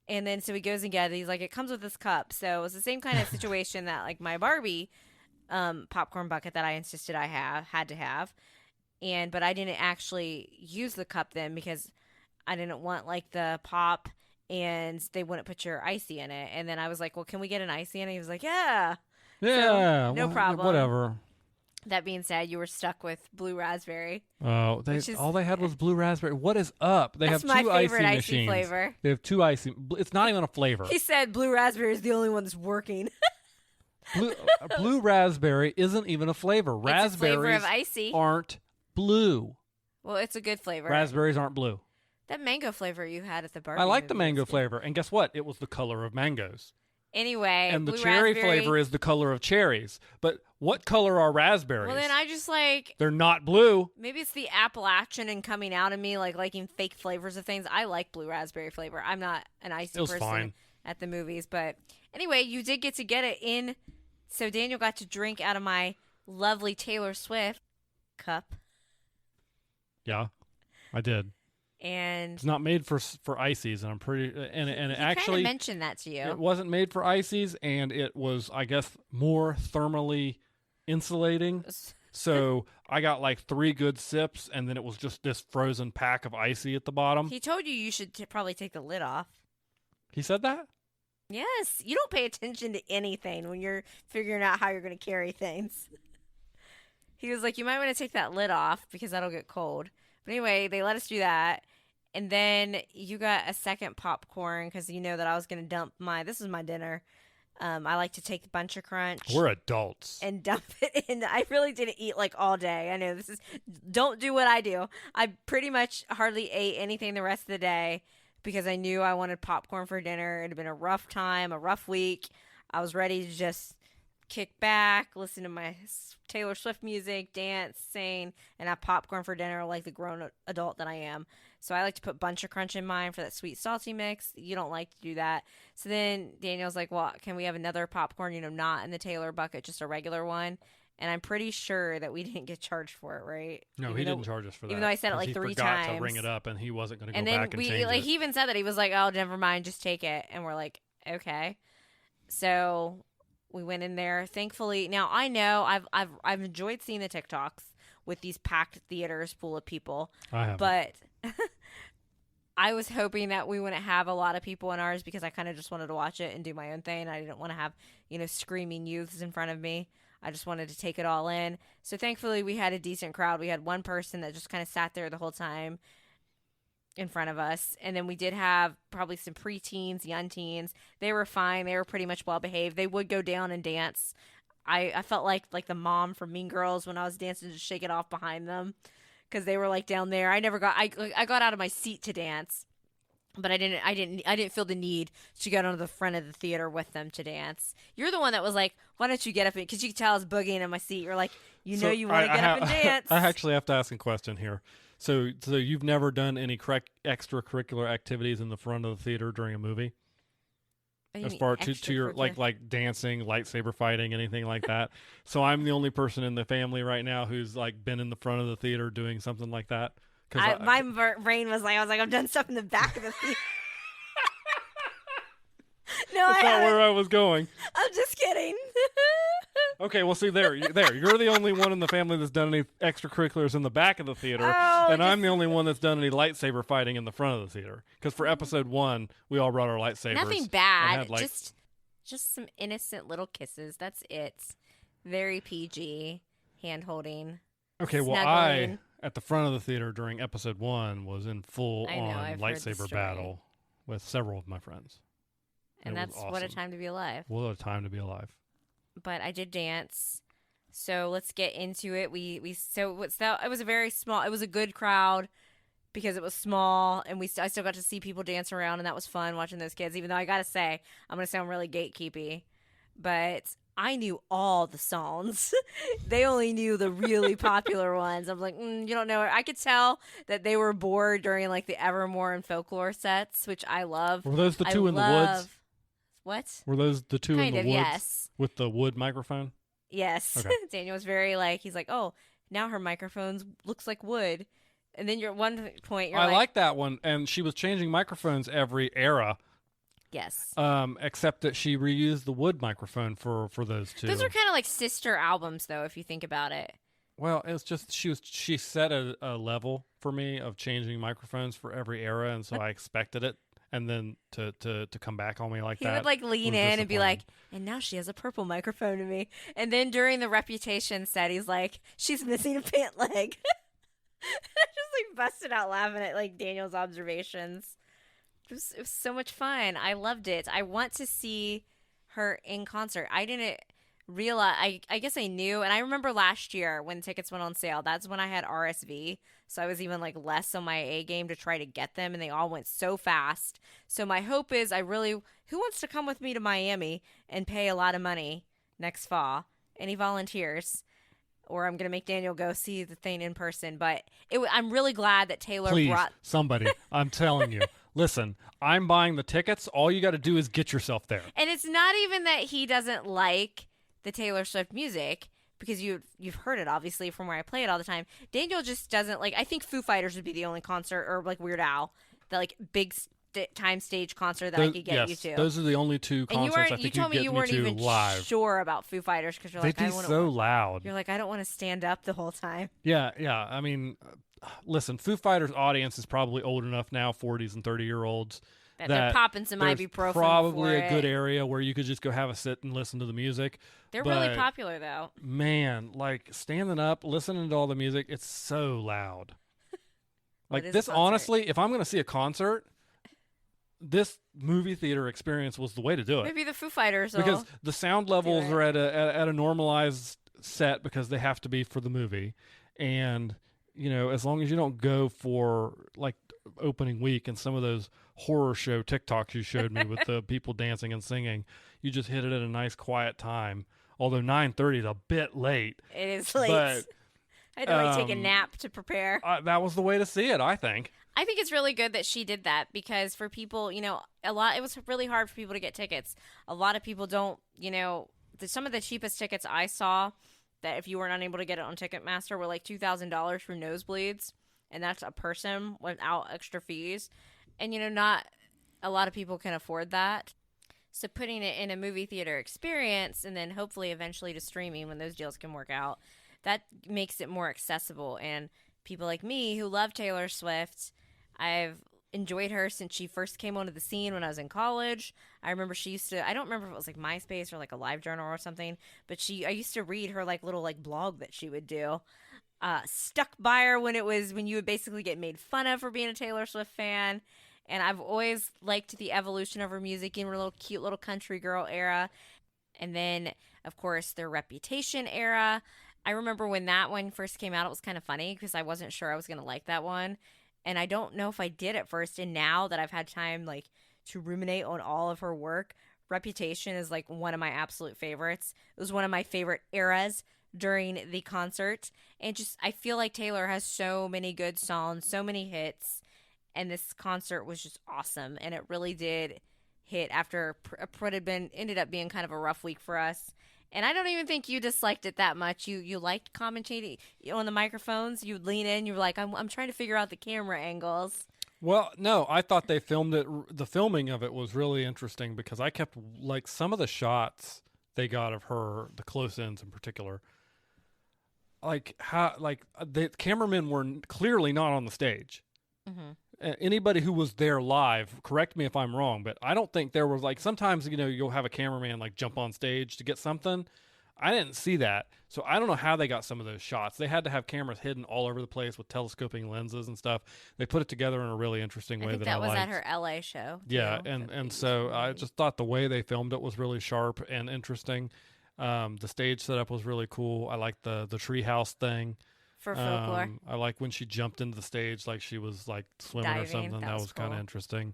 And then so he goes and gets it. He's like, it comes with this cup. So it was the same kind of situation that like my Barbie popcorn bucket that I insisted I had to have. But I didn't actually use the cup then because I didn't want like the pop and they wouldn't put your icy in it. And then I was like, well, can we get an icy in it? He was like, yeah. Yeah. So, no problem. Whatever. That being said, you were stuck with blue raspberry. Oh, all they had was blue raspberry. What is up? They have two my favorite icy machines. Flavor. They have two icy. It's not even a flavor. He said blue raspberry is the only one that's working. Blue raspberry isn't even a flavor. It's a flavor Raspberries of icy. aren't blue. Well, it's a good flavor. Raspberries aren't blue. That mango flavor you had at the Barbie I like the movie mango was good. flavor. And guess what? It was the color of mangoes. Anyway, And the blue cherry raspberry, flavor is the color of cherries. But what color are raspberries? Well, then I just like... They're not blue. Maybe it's the Appalachian and coming out of me, like liking fake flavors of things. I like blue raspberry flavor. I'm not an icy person fine. at the movies. But anyway, you did get it in. So Daniel got to drink out of my lovely Taylor Swift cup. Yeah, I did. And it's not made for ices, and I'm pretty and it actually mentioned that to you. It wasn't made for ices, and it was, I guess, more thermally insulating. So I got like 3 good sips, and then it was just this frozen pack of icy at the bottom. He told you should probably take the lid off. He said that? Yes, you don't pay attention to anything when you're figuring out how you're going to carry things. He was like, you might want to take that lid off because that'll get cold. But anyway, they let us do that. And then you got a second popcorn because you know that I was going to dump this is my dinner. I like to take the Bunch of Crunch. We're adults. And dump it in. I really didn't eat like all day. I know don't do what I do. I pretty much hardly ate anything the rest of the day because I knew I wanted popcorn for dinner. It had been a rough time, a rough week. I was ready to just kick back, listen to my Taylor Swift music, dance, sing, and have popcorn for dinner like the grown adult that I am. So I like to put Bunch of Crunch in mine for that sweet salty mix. You don't like to do that. So then Daniel's like, well, can we have another popcorn, not in the Taylor bucket, just a regular one? And I'm pretty sure that we didn't get charged for it, right? No, he didn't charge us for that. Even though I said it like 3 times. He forgot to ring it up, and he wasn't going to go then back and change it. He even said that. He was like, oh, never mind, just take it. And we're like, okay. So we went in there. Thankfully, now I know I've enjoyed seeing the TikToks with these packed theaters full of people. I have, but I was hoping that we wouldn't have a lot of people in ours because I kind of just wanted to watch it and do my own thing. I didn't want to have screaming youths in front of me. I just wanted to take it all in. So thankfully, we had a decent crowd. We had one person that just kind of sat there the whole time in front of us, and then we did have probably some preteens, young teens. They were fine. They were pretty much well behaved. They would go down and dance. I felt like the mom from Mean Girls when I was dancing to Shake It Off behind them because they were like down there. I got out of my seat to dance, but I didn't feel the need to get onto the front of the theater with them to dance. You're the one that was like, why don't you get up? Because you could tell I was boogieing in my seat. You're like, you want to get up and dance. I actually have to ask a question here. So you've never done any extracurricular activities in the front of the theater during a movie? As far to your like dancing, lightsaber fighting, anything like that. So I'm the only person in the family right now who's like been in the front of the theater doing something like that. My brain was like, I've done stuff in the back of the theater. No, that's not where I was going. I'm just kidding. Okay, well, see, there. You're the only one in the family that's done any extracurriculars in the back of the theater, and I'm the only one that's done any lightsaber fighting in the front of the theater. Because for episode 1, we all brought our lightsabers. Nothing bad, just some innocent little kisses. That's it. Very PG, hand holding. Okay, well, snuggling. at the front of the theater during episode 1 was in full-on lightsaber battle with several of my friends. And that's awesome. What a time to be alive. What a time to be alive. But I did dance. So let's get into it. It was a very small, it was a good crowd because it was small, and I still got to see people dance around, and that was fun watching those kids, even though I got to say, I'm going to sound really gatekeepy, but I knew all the songs. They only knew the really popular ones. I'm like, you don't know it. I could tell that they were bored during like the Evermore and Folklore sets, which I love. Were those the two in the woods? What? Were those the two in the woods? Yes. With the wood microphone? Yes. Okay. Daniel was very he's like, oh, now her microphone looks like wood. And then you're at one point, I like that one. And she was changing microphones every era. Yes. Except that she reused the wood microphone for those two. Those are kind of like sister albums, though, if you think about it. Well, it's just she set a level for me of changing microphones for every era, and so I expected it. And then to come back on me like that. He would like lean in and be like, and now she has a purple microphone to me. And then during the Reputation set, he's like, she's missing a pant leg. I just like busted out laughing at like Daniel's observations. It was so much fun. I loved it. I want to see her in concert. I guess I knew, and I remember last year when tickets went on sale, that's when I had RSV, so I was even like less on my A game to try to get them, and they all went so fast. So my hope is who wants to come with me to Miami and pay a lot of money next fall? Any volunteers? Or I'm gonna make Daniel go see the thing in person. But I'm really glad that Taylor Please, brought somebody. I'm telling you. Listen, I'm buying the tickets. All you got to do is get yourself there. And it's not even that he doesn't like the Taylor Swift music, because you've heard it obviously from where I play it all the time. Daniel just doesn't like. I think Foo Fighters would be the only concert, or like Weird Al, the like big time stage concert that I could get you to. Those are the only two concerts I think you told me you weren't even live. Sure about Foo Fighters because you're like, they'd be so loud. You're like, I don't want to stand up the whole time. Yeah. I mean, listen, Foo Fighters' audience is probably old enough now, 40s and 30-year-olds. That they're popping some ibuprofen. Probably a good area where you could just go have a sit and listen to the music. They're really popular though. Man, like standing up, listening to all the music, it's so loud. Like this, honestly, if I'm going to see a concert, this movie theater experience was the way to do it. Maybe the Foo Fighters, because the sound levels are at a normalized set because they have to be for the movie, and as long as you don't go for like opening week and some of those horror show TikToks you showed me with the people dancing and singing, you just hit it at a nice quiet time. Although 9:30 is a bit late. It is late. But, I had to really take a nap to prepare. That was the way to see it, I think. I think it's really good that she did that, because for people, it was really hard for people to get tickets. A lot of people don't, some of the cheapest tickets I saw that if you weren't unable to get it on Ticketmaster were like $2,000 for nosebleeds, and that's a person without extra fees. And, not a lot of people can afford that. So putting it in a movie theater experience and then hopefully eventually to streaming when those deals can work out, that makes it more accessible. And people like me who love Taylor Swift, I've enjoyed her since she first came onto the scene when I was in college. I remember she used to, I don't remember if it was like MySpace or like a live journal or something, but I used to read her like little like blog that she would do. Stuck by her when you would basically get made fun of for being a Taylor Swift fan. And I've always liked the evolution of her music in her little cute little country girl era. And then, of course, their Reputation era. I remember when that one first came out, it was kind of funny because I wasn't sure I was going to like that one. And I don't know if I did at first. And now that I've had time like to ruminate on all of her work, Reputation is like one of my absolute favorites. It was one of my favorite eras during the concert. And just, I feel like Taylor has so many good songs, so many hits. And this concert was just awesome. And it really did hit after what had ended up being kind of a rough week for us. And I don't even think you disliked it that much. You liked commentating on the microphones. You'd lean in. You were like, I'm trying to figure out the camera angles. Well, no, I thought they filmed it. The filming of it was really interesting because I kept, like, some of the shots they got of her, the close ends in particular, like, the cameramen were clearly not on the stage. Mm-hmm. Anybody who was there live, correct me if I'm wrong, but I don't think there was, like, sometimes, you'll have a cameraman, like, jump on stage to get something. I didn't see that. So I don't know how they got some of those shots. They had to have cameras hidden all over the place with telescoping lenses and stuff. They put it together in a really interesting way that I liked. That was at her LA show. Yeah, and so I just thought the way they filmed it was really sharp and interesting. The stage setup was really cool. I liked the treehouse thing. For folklore. I like when she jumped into the stage like she was like swimming or something. That was kind of interesting.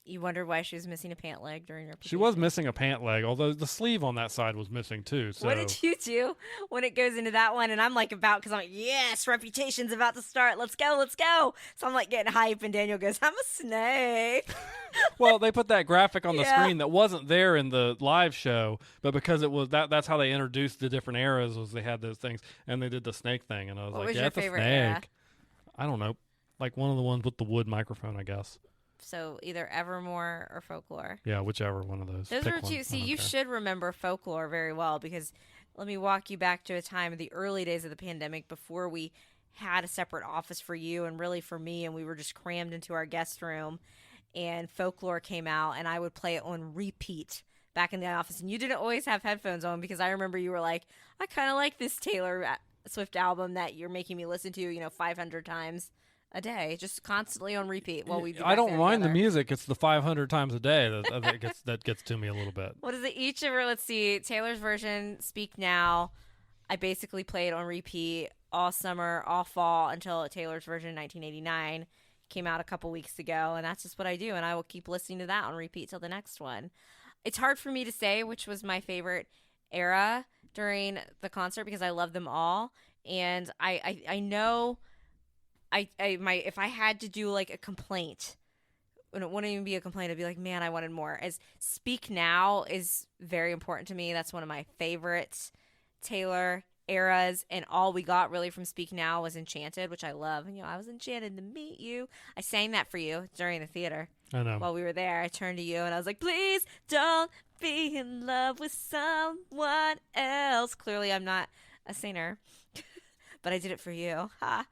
You wondered why she was missing a pant leg during her She was missing a pant leg, although the sleeve on that side was missing too. So. What did you do when it goes into that one? And I'm like because I'm like, yes, Reputation's about to start. Let's go, let's go. So I'm like getting hype, and Daniel goes, I'm a snake. Well, they put that graphic on the screen that wasn't there in the live show, but because it was that's how they introduced the different eras, was they had those things, and they did the snake thing, and I was what like, was yeah, your it's a favorite snake. era? I don't know, like one of the ones with the wood microphone, I guess. So either Evermore or Folklore. Yeah, whichever one of those. Those were two. See, you should remember Folklore very well, because let me walk you back to a time in the early days of the pandemic before we had a separate office for you and really for me, and we were just crammed into our guest room, and Folklore came out, and I would play it on repeat back in the office. And you didn't always have headphones on, because I remember you were like, I kind of like this Taylor Swift album that you're making me listen to, 500 times a day, just constantly on repeat while we do I don't mind together. the music. It's the 500 times a day that gets to me a little bit. What is it? Each of her, let's see, Taylor's version, Speak Now, I basically played on repeat all summer, all fall until Taylor's version 1989 came out a couple weeks ago, and that's just what I do, and I will keep listening to that on repeat till the next one. It's hard for me to say which was my favorite era during the concert because I love them all, and I know if I had to do like a complaint, it wouldn't even be a complaint. I'd be like, man, I wanted more. As Speak Now is very important to me. That's one of my favorites Taylor eras, and all we got really from Speak Now was Enchanted, which I love. And, I was enchanted to meet you. I sang that for you during the theater. I know. While we were there, I turned to you and I was like, please don't be in love with someone else. Clearly, I'm not a singer, but I did it for you. Ha.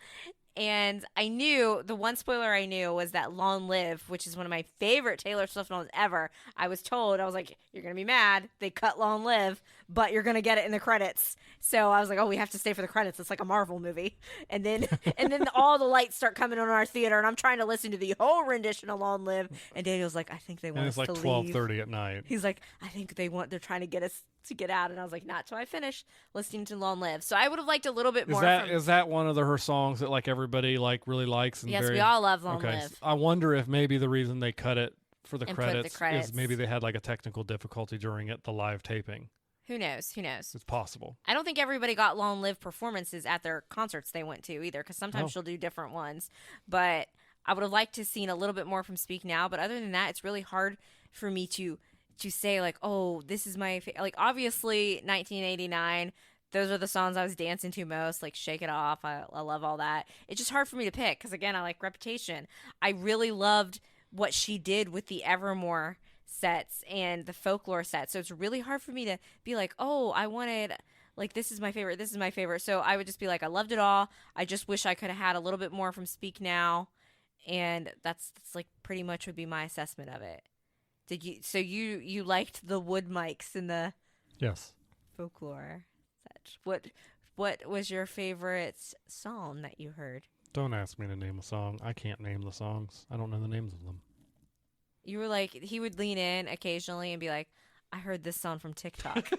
And I knew, the one spoiler I knew was that Long Live, which is one of my favorite Taylor Swift songs ever. I was told, I was like, you're going to be mad. They cut Long Live, but you're going to get it in the credits. So I was like, oh, we have to stay for the credits. It's like a Marvel movie. And then all the lights start coming on our theater, and I'm trying to listen to the whole rendition of Long Live. And Daniel's like, I think they want us to leave. And it's like 12:30 at night. He's like, I think they're trying to get us to get out. And I was like, not till I finish listening to Long Live. So I would have liked a little bit more. Is that one of her songs that like everybody like really likes? And yes, we all love Long Live. I wonder if maybe the reason they cut it for the And credits, put the credits is maybe they had like a technical difficulty during the live taping. Who knows? It's possible. I don't think everybody got Long Live performances at their concerts they went to either, because sometimes she'll do different ones. But I would have liked to have seen a little bit more from Speak Now. But other than that, it's really hard for me to say like, oh, this is my like obviously 1989. Those are the songs I was dancing to most, like Shake It Off. I love all that. It's just hard for me to pick because, again, I like Reputation. I really loved what she did with the Evermore sets and the Folklore sets. So it's really hard for me to be like, oh, I wanted, like, this is my favorite. This is my favorite. So I would just be like, I loved it all. I just wish I could have had a little bit more from Speak Now. And that's like pretty much would be my assessment of it. Did you? So you liked the wood mics and the Folklore set. What was your favorite song that you heard? Don't ask me to name a song. I can't name the songs. I don't know the names of them. You were like, he would lean in occasionally and be like, I heard this song from TikTok.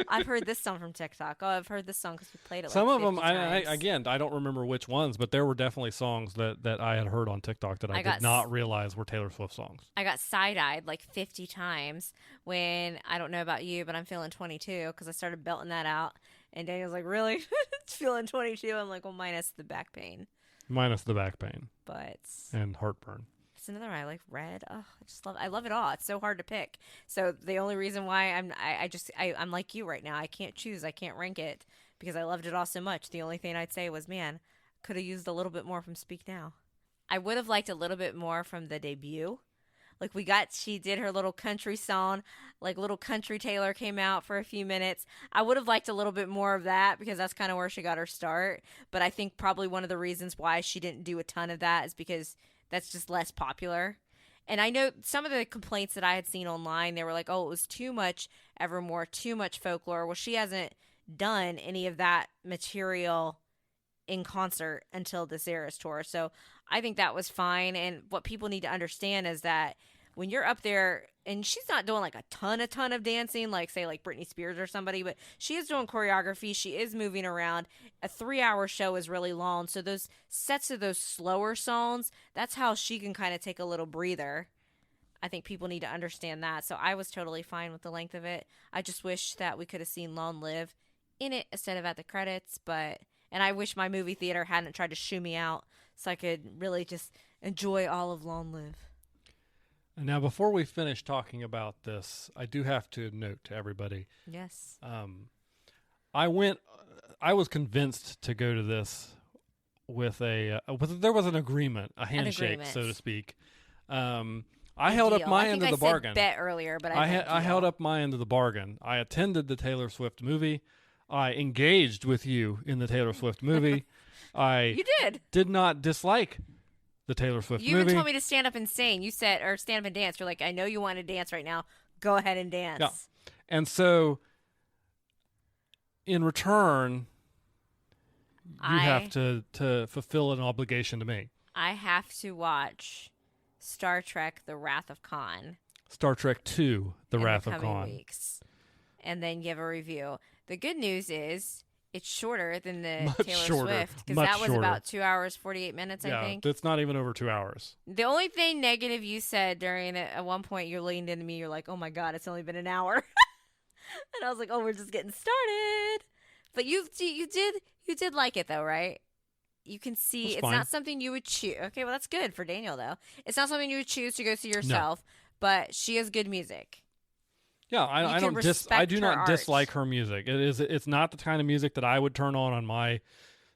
I've heard this song from TikTok. Oh, I've heard this song because we played it Some like of them, 50 times. Again, I don't remember which ones, but there were definitely songs that I had heard on TikTok that I did not realize were Taylor Swift songs. I got side-eyed like 50 times when, I don't know about you, but I'm feeling 22 because I started belting that out. And Daniel's like, really? It's feeling 22? I'm like, well, minus the back pain. Minus the back pain. But. And heartburn. It's another one I like. Red. Oh, I love it all. It's so hard to pick. So the only reason why I'm like you right now. I can't choose. I can't rank it because I loved it all so much. The only thing I'd say was, man, could have used a little bit more from Speak Now. I would have liked a little bit more from the debut. Like she did her little country song, like Little Country Taylor came out for a few minutes. I would have liked a little bit more of that because that's kind of where she got her start. But I think probably one of the reasons why she didn't do a ton of that is because that's just less popular. And I know some of the complaints that I had seen online, they were like, oh, it was too much Evermore, too much Folklore. Well, she hasn't done any of that material in concert until this Eras tour. So I think that was fine. And what people need to understand is that when you're up there, and she's not doing like a ton of dancing, like say like Britney Spears or somebody, but she is doing choreography. She is moving around. A 3-hour show is really long. So those sets of those slower songs, that's how she can kind of take a little breather. I think people need to understand that. So I was totally fine with the length of it. I just wish that we could have seen Long Live in it instead of at the credits. And I wish my movie theater hadn't tried to shoo me out so I could really just enjoy all of Long Live. And now, before we finish talking about this, I do have to note to everybody. Yes. I was convinced to go to this with there was an agreement, a handshake, so to speak. I held up my end of the bargain. I bet earlier, but I held up my end of the bargain. I attended the Taylor Swift movie. I engaged with you in the Taylor Swift movie. You did not dislike the Taylor Swift movie. You even told me to stand up and sing. You said, or stand up and dance. You're like, I know you want to dance right now. Go ahead and dance. Yeah. And so, in return, you have to fulfill an obligation to me. I have to watch Star Trek: The Wrath of Khan. Star Trek II: The Wrath of Khan. Weeks, and then give a review. The good news is it's shorter than the Taylor Swift, because that was about 2 hours 48 minutes. I think it's not even over 2 hours. The only thing negative you said during it, at one point, you leaned into me. You're like, "Oh my god, it's only been an hour," and I was like, "Oh, we're just getting started." But you did like it though, right? You can see it's not something you would choose. Okay, well that's good for Daniel though. It's not something you would choose to go see yourself, but she has good music. Yeah, I do not dislike her music. It's not the kind of music that I would turn on my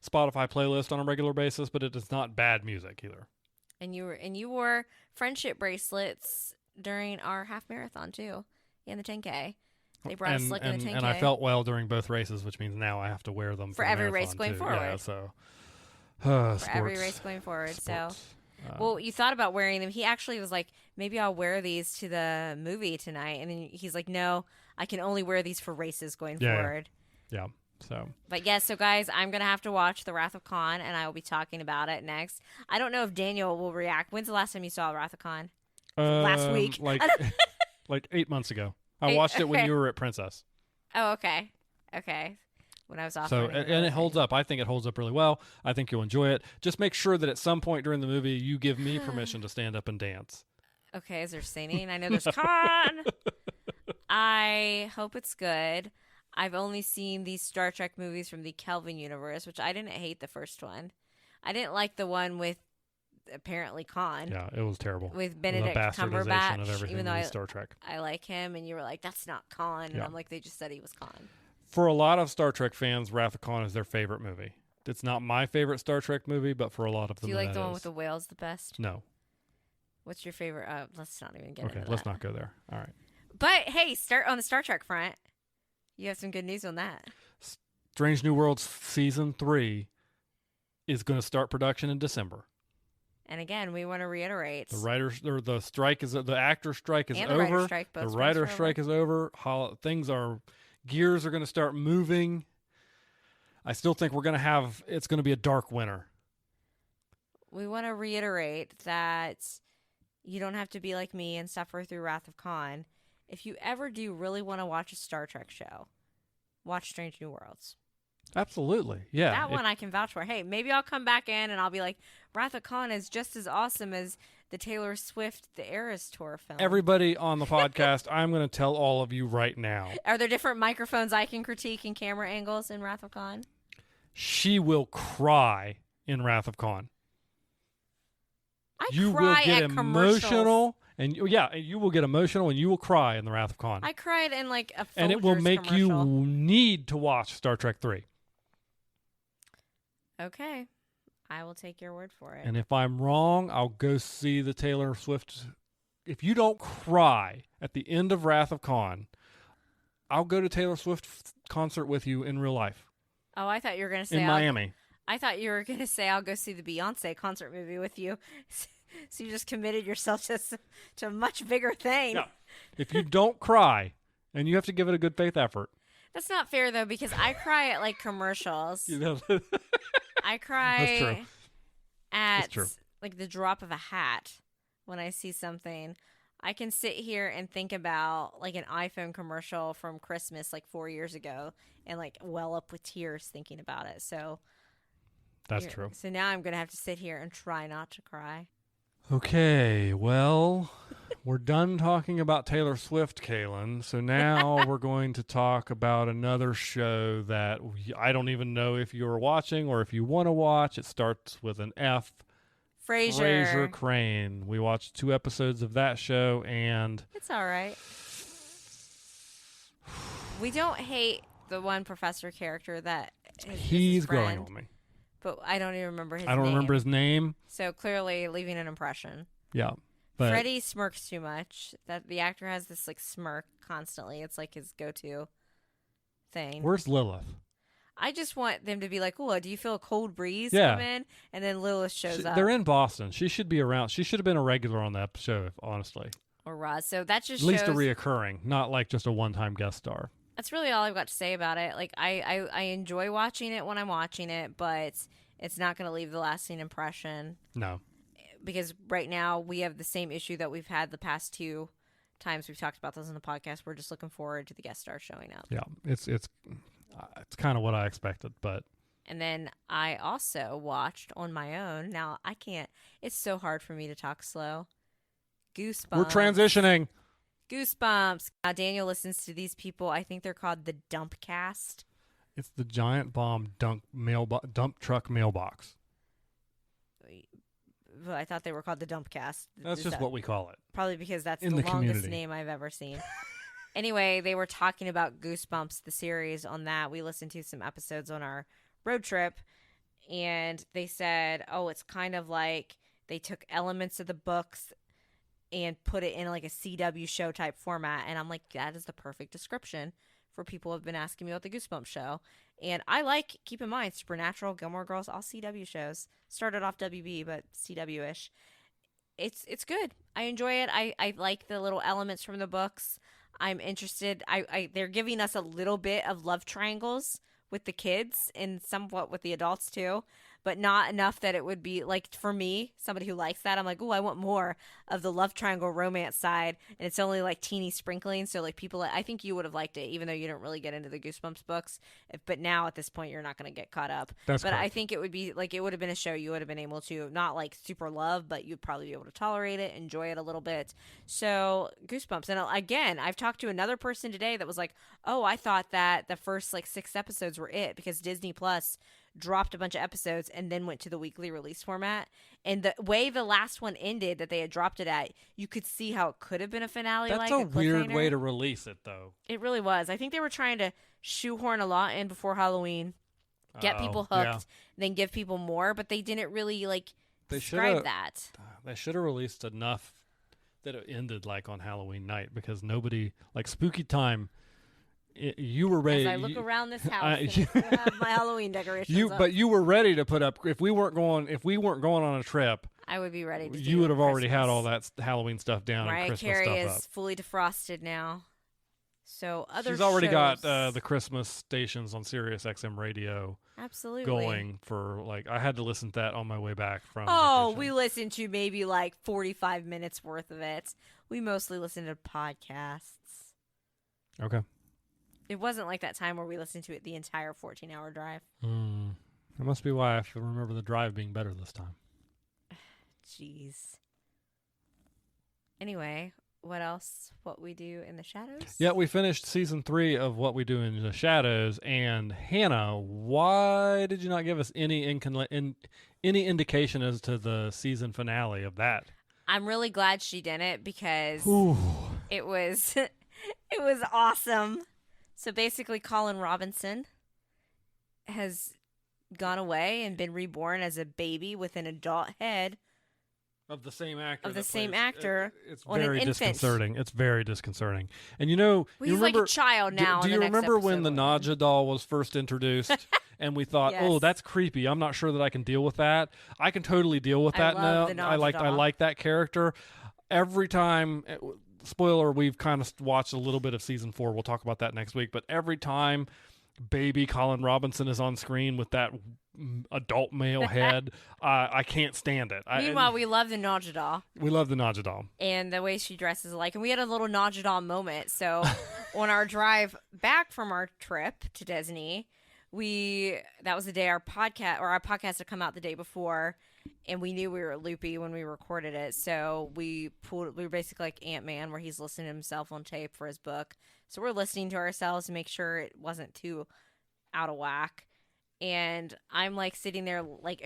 Spotify playlist on a regular basis, but it is not bad music either. And you wore friendship bracelets during our half marathon too, and the 10K. They brought us Slick in the 10K. And I felt well during both races, which means now I have to wear them for every race going forward. Yeah, so for every race going forward. Sports. So, well, you thought about wearing them. He actually was like, maybe I'll wear these to the movie tonight, and then he's like, no, I can only wear these for races going forward. Yeah. So. But yes, so guys, I'm gonna have to watch The Wrath of Khan, and I will be talking about it next. I don't know if Daniel will react. When's the last time you saw The Wrath of Khan? Last week, like 8 months ago. I watched it when you were at Princess. Oh, okay. When I was off. So, and it holds up. I think it holds up really well. I think you'll enjoy it. Just make sure that at some point during the movie, you give me permission to stand up and dance. Okay, is there singing? I know there's Khan. I hope it's good. I've only seen these Star Trek movies from the Kelvin universe, which I didn't hate the first one. I didn't like the one with apparently Khan. Yeah, it was terrible. With Benedict Cumberbatch, of everything even though Star Trek. I like him, and you were like, that's not Khan. And I'm like, they just said he was Khan. For a lot of Star Trek fans, Wrath of Khan is their favorite movie. It's not my favorite Star Trek movie, but for a lot of them, do you like the one with the whales the best? No. What's your favorite? Let's not even get into that. Okay, let's not go there. All right. But hey, start on the Star Trek front. You have some good news on that. Strange New Worlds Season 3 is going to start production in December. And again, we want to reiterate: the actor strike is over. The writer strike is over. Gears are going to start moving. I still think it's going to be a dark winter. We want to reiterate that you don't have to be like me and suffer through Wrath of Khan. If you ever do really want to watch a Star Trek show, watch Strange New Worlds. Absolutely. Yeah. That one I can vouch for. Hey, maybe I'll come back in and I'll be like, Wrath of Khan is just as awesome as the Taylor Swift The Eras Tour film. Everybody on the podcast, I'm going to tell all of you right now. Are there different microphones I can critique and camera angles in Wrath of Khan? She will cry in Wrath of Khan. You will get emotional. And you will get emotional and you will cry in The Wrath of Khan. I cried in like a Folgers and it will make commercial. You need to watch Star Trek 3. Okay. I will take your word for it. And if I'm wrong, I'll go see the Taylor Swift. If you don't cry at the end of Wrath of Khan, I'll go to Taylor Swift concert with you in real life. Oh, I thought you were going to say in Miami. I thought you were going to say I'll go see the Beyonce concert movie with you. So you just committed yourself to a much bigger thing. Yeah. If you don't cry, and you have to give it a good faith effort. That's not fair, though, because I cry at, like, commercials. I cry at, like, the drop of a hat when I see something. I can sit here and think about, like, an iPhone commercial from Christmas, like, 4 years ago and, like, well up with tears thinking about it. So that's true. So now I'm going to have to sit here and try not to cry. Okay, well, we're done talking about Taylor Swift, Kaylin. So now we're going to talk about another show that I don't even know if you're watching or if you want to watch. It starts with an F. Frasier Crane. We watched 2 episodes of that show, and it's all right. We don't hate the one professor character that he's growing on me. But I don't even remember his name. I don't remember his name. So clearly leaving an impression. Yeah. But Freddie smirks too much. That the actor has this like smirk constantly. It's like his go-to thing. Where's Lilith? I just want them to be like, "Oh, do you feel a cold breeze come in?" And then Lilith shows up. They're in Boston. She should be around. She should have been a regular on that show, honestly. Or Roz. So that just at least a reoccurring, not like just a one-time guest star. That's really all I've got to say about it. Like, I enjoy watching it when I'm watching it, but it's not going to leave the lasting impression. No. Because right now we have the same issue that we've had the past 2 times we've talked about this in the podcast. We're just looking forward to the guest star showing up. Yeah, it's kind of what I expected, but. And then I also watched on my own. Now I can't. It's so hard for me to talk slow. Goosebumps. We're transitioning. Goosebumps. Now Daniel listens to these people. I think they're called the Dump Cast. It's the Giant Bomb dump truck mailbox. I thought they were called the Dump Cast. That's just what we call it. Probably because that's in the the longest community. name I've ever seen. Anyway, they were talking about Goosebumps, the series on that. We listened to some episodes on our road trip, and they said, oh, it's kind of like they took elements of the books and put it in like a CW show type format. And I'm like, that is the perfect description for people who have been asking me about the Goosebumps show. And I like, keep in mind, Supernatural, Gilmore Girls, all CW shows. Started off WB, but CW-ish. It's good. I enjoy it. I like the little elements from the books. I'm interested. They're giving us a little bit of love triangles with the kids and somewhat with the adults too, but not enough that it would be like, for me, somebody who likes that, I'm like, oh, I want more of the love triangle romance side, and it's only like teeny sprinkling. So like people, I think you would have liked it, even though you didn't really get into the Goosebumps books. But now at this point, you're not going to get caught up. That's but correct. I think it would be like, it would have been a show you would have been able to not like super love, but you'd probably be able to tolerate it, enjoy it a little bit. So Goosebumps. And again, I've talked to another person today that was like, oh, I thought that the first like 6 episodes were it, because Disney Plus dropped a bunch of episodes and then went to the weekly release format. And the way the last one ended, that they had dropped it at, you could see how it could have been a finale. That's like a weird way to release it, though. It really was. I think they were trying to shoehorn a lot in before Halloween, get people hooked, then give people more, but they didn't really like describe that. They should have released enough that it ended like on Halloween night, because nobody, like Spooky Time, you were ready. As I look around this house, and I have my Halloween decorations up. But you were ready to put up. If we weren't going on a trip, I would be ready to. You would have already had all that Halloween stuff down. Mariah and Christmas Carey stuff is up. fully defrosted now. So She's already got the Christmas stations on Sirius XM radio. Absolutely. Going for like, I had to listen to that on my way back from. Oh, vacation. we listened to maybe like 45 minutes worth of it. We mostly listened to podcasts. Okay. It wasn't like that time where we listened to it the entire 14-hour drive. That must be why I remember the drive being better this time. Jeez. Anyway, what else? What we do in the shadows? Yeah, we finished season 3 of What We Do in the Shadows. And Hannah, why did you not give us any indication as to the season finale of that? I'm really glad she didn't, because Ooh. it was it was awesome. So basically, Colin Robinson has gone away and been reborn as a baby with an adult head. Of the same actor. It's very disconcerting. It's very disconcerting. And you know, well, he's like a child now. Do you remember when the Naja doll was first introduced? And we thought, yes. Oh, that's creepy. I'm not sure that I can deal with that. I can totally deal with that now. I like that character. Every time, spoiler, we've kind of watched a little bit of season 4. We'll talk about that next week. But every time baby Colin Robinson is on screen with that adult male head, I can't stand it. Meanwhile, we love the Naja doll. We love the Naja doll. And the way she dresses alike. And we had a little Naja doll moment. So on our drive back from our trip to Disney, that was the day our podcast had come out the day before, and we knew we were loopy when we recorded it. So we were basically like Ant-Man, where he's listening to himself on tape for his book. So we're listening to ourselves to make sure it wasn't too out of whack. And I'm like sitting there, like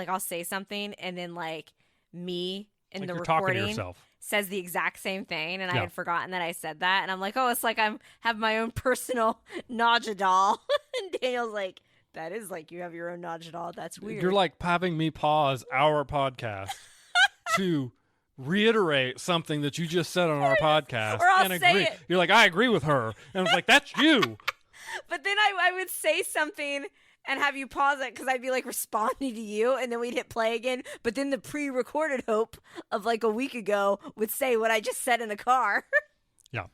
I'll say something, and then like me in like the recording says the exact same thing, and I had forgotten that I said that, and I'm like, oh, it's like I'm have my own personal Naja doll. And Daniel's like, that is like you have your own Naja doll. That's weird. You're like having me pause our podcast to reiterate something that you just said on our podcast, or I'll and say agree. It. You're like, I agree with her, and I was like, that's you. But then I would say something and have you pause it, because I'd be like responding to you, and then we'd hit play again. But then the pre-recorded Hope of like a week ago would say what I just said in the car. Yeah.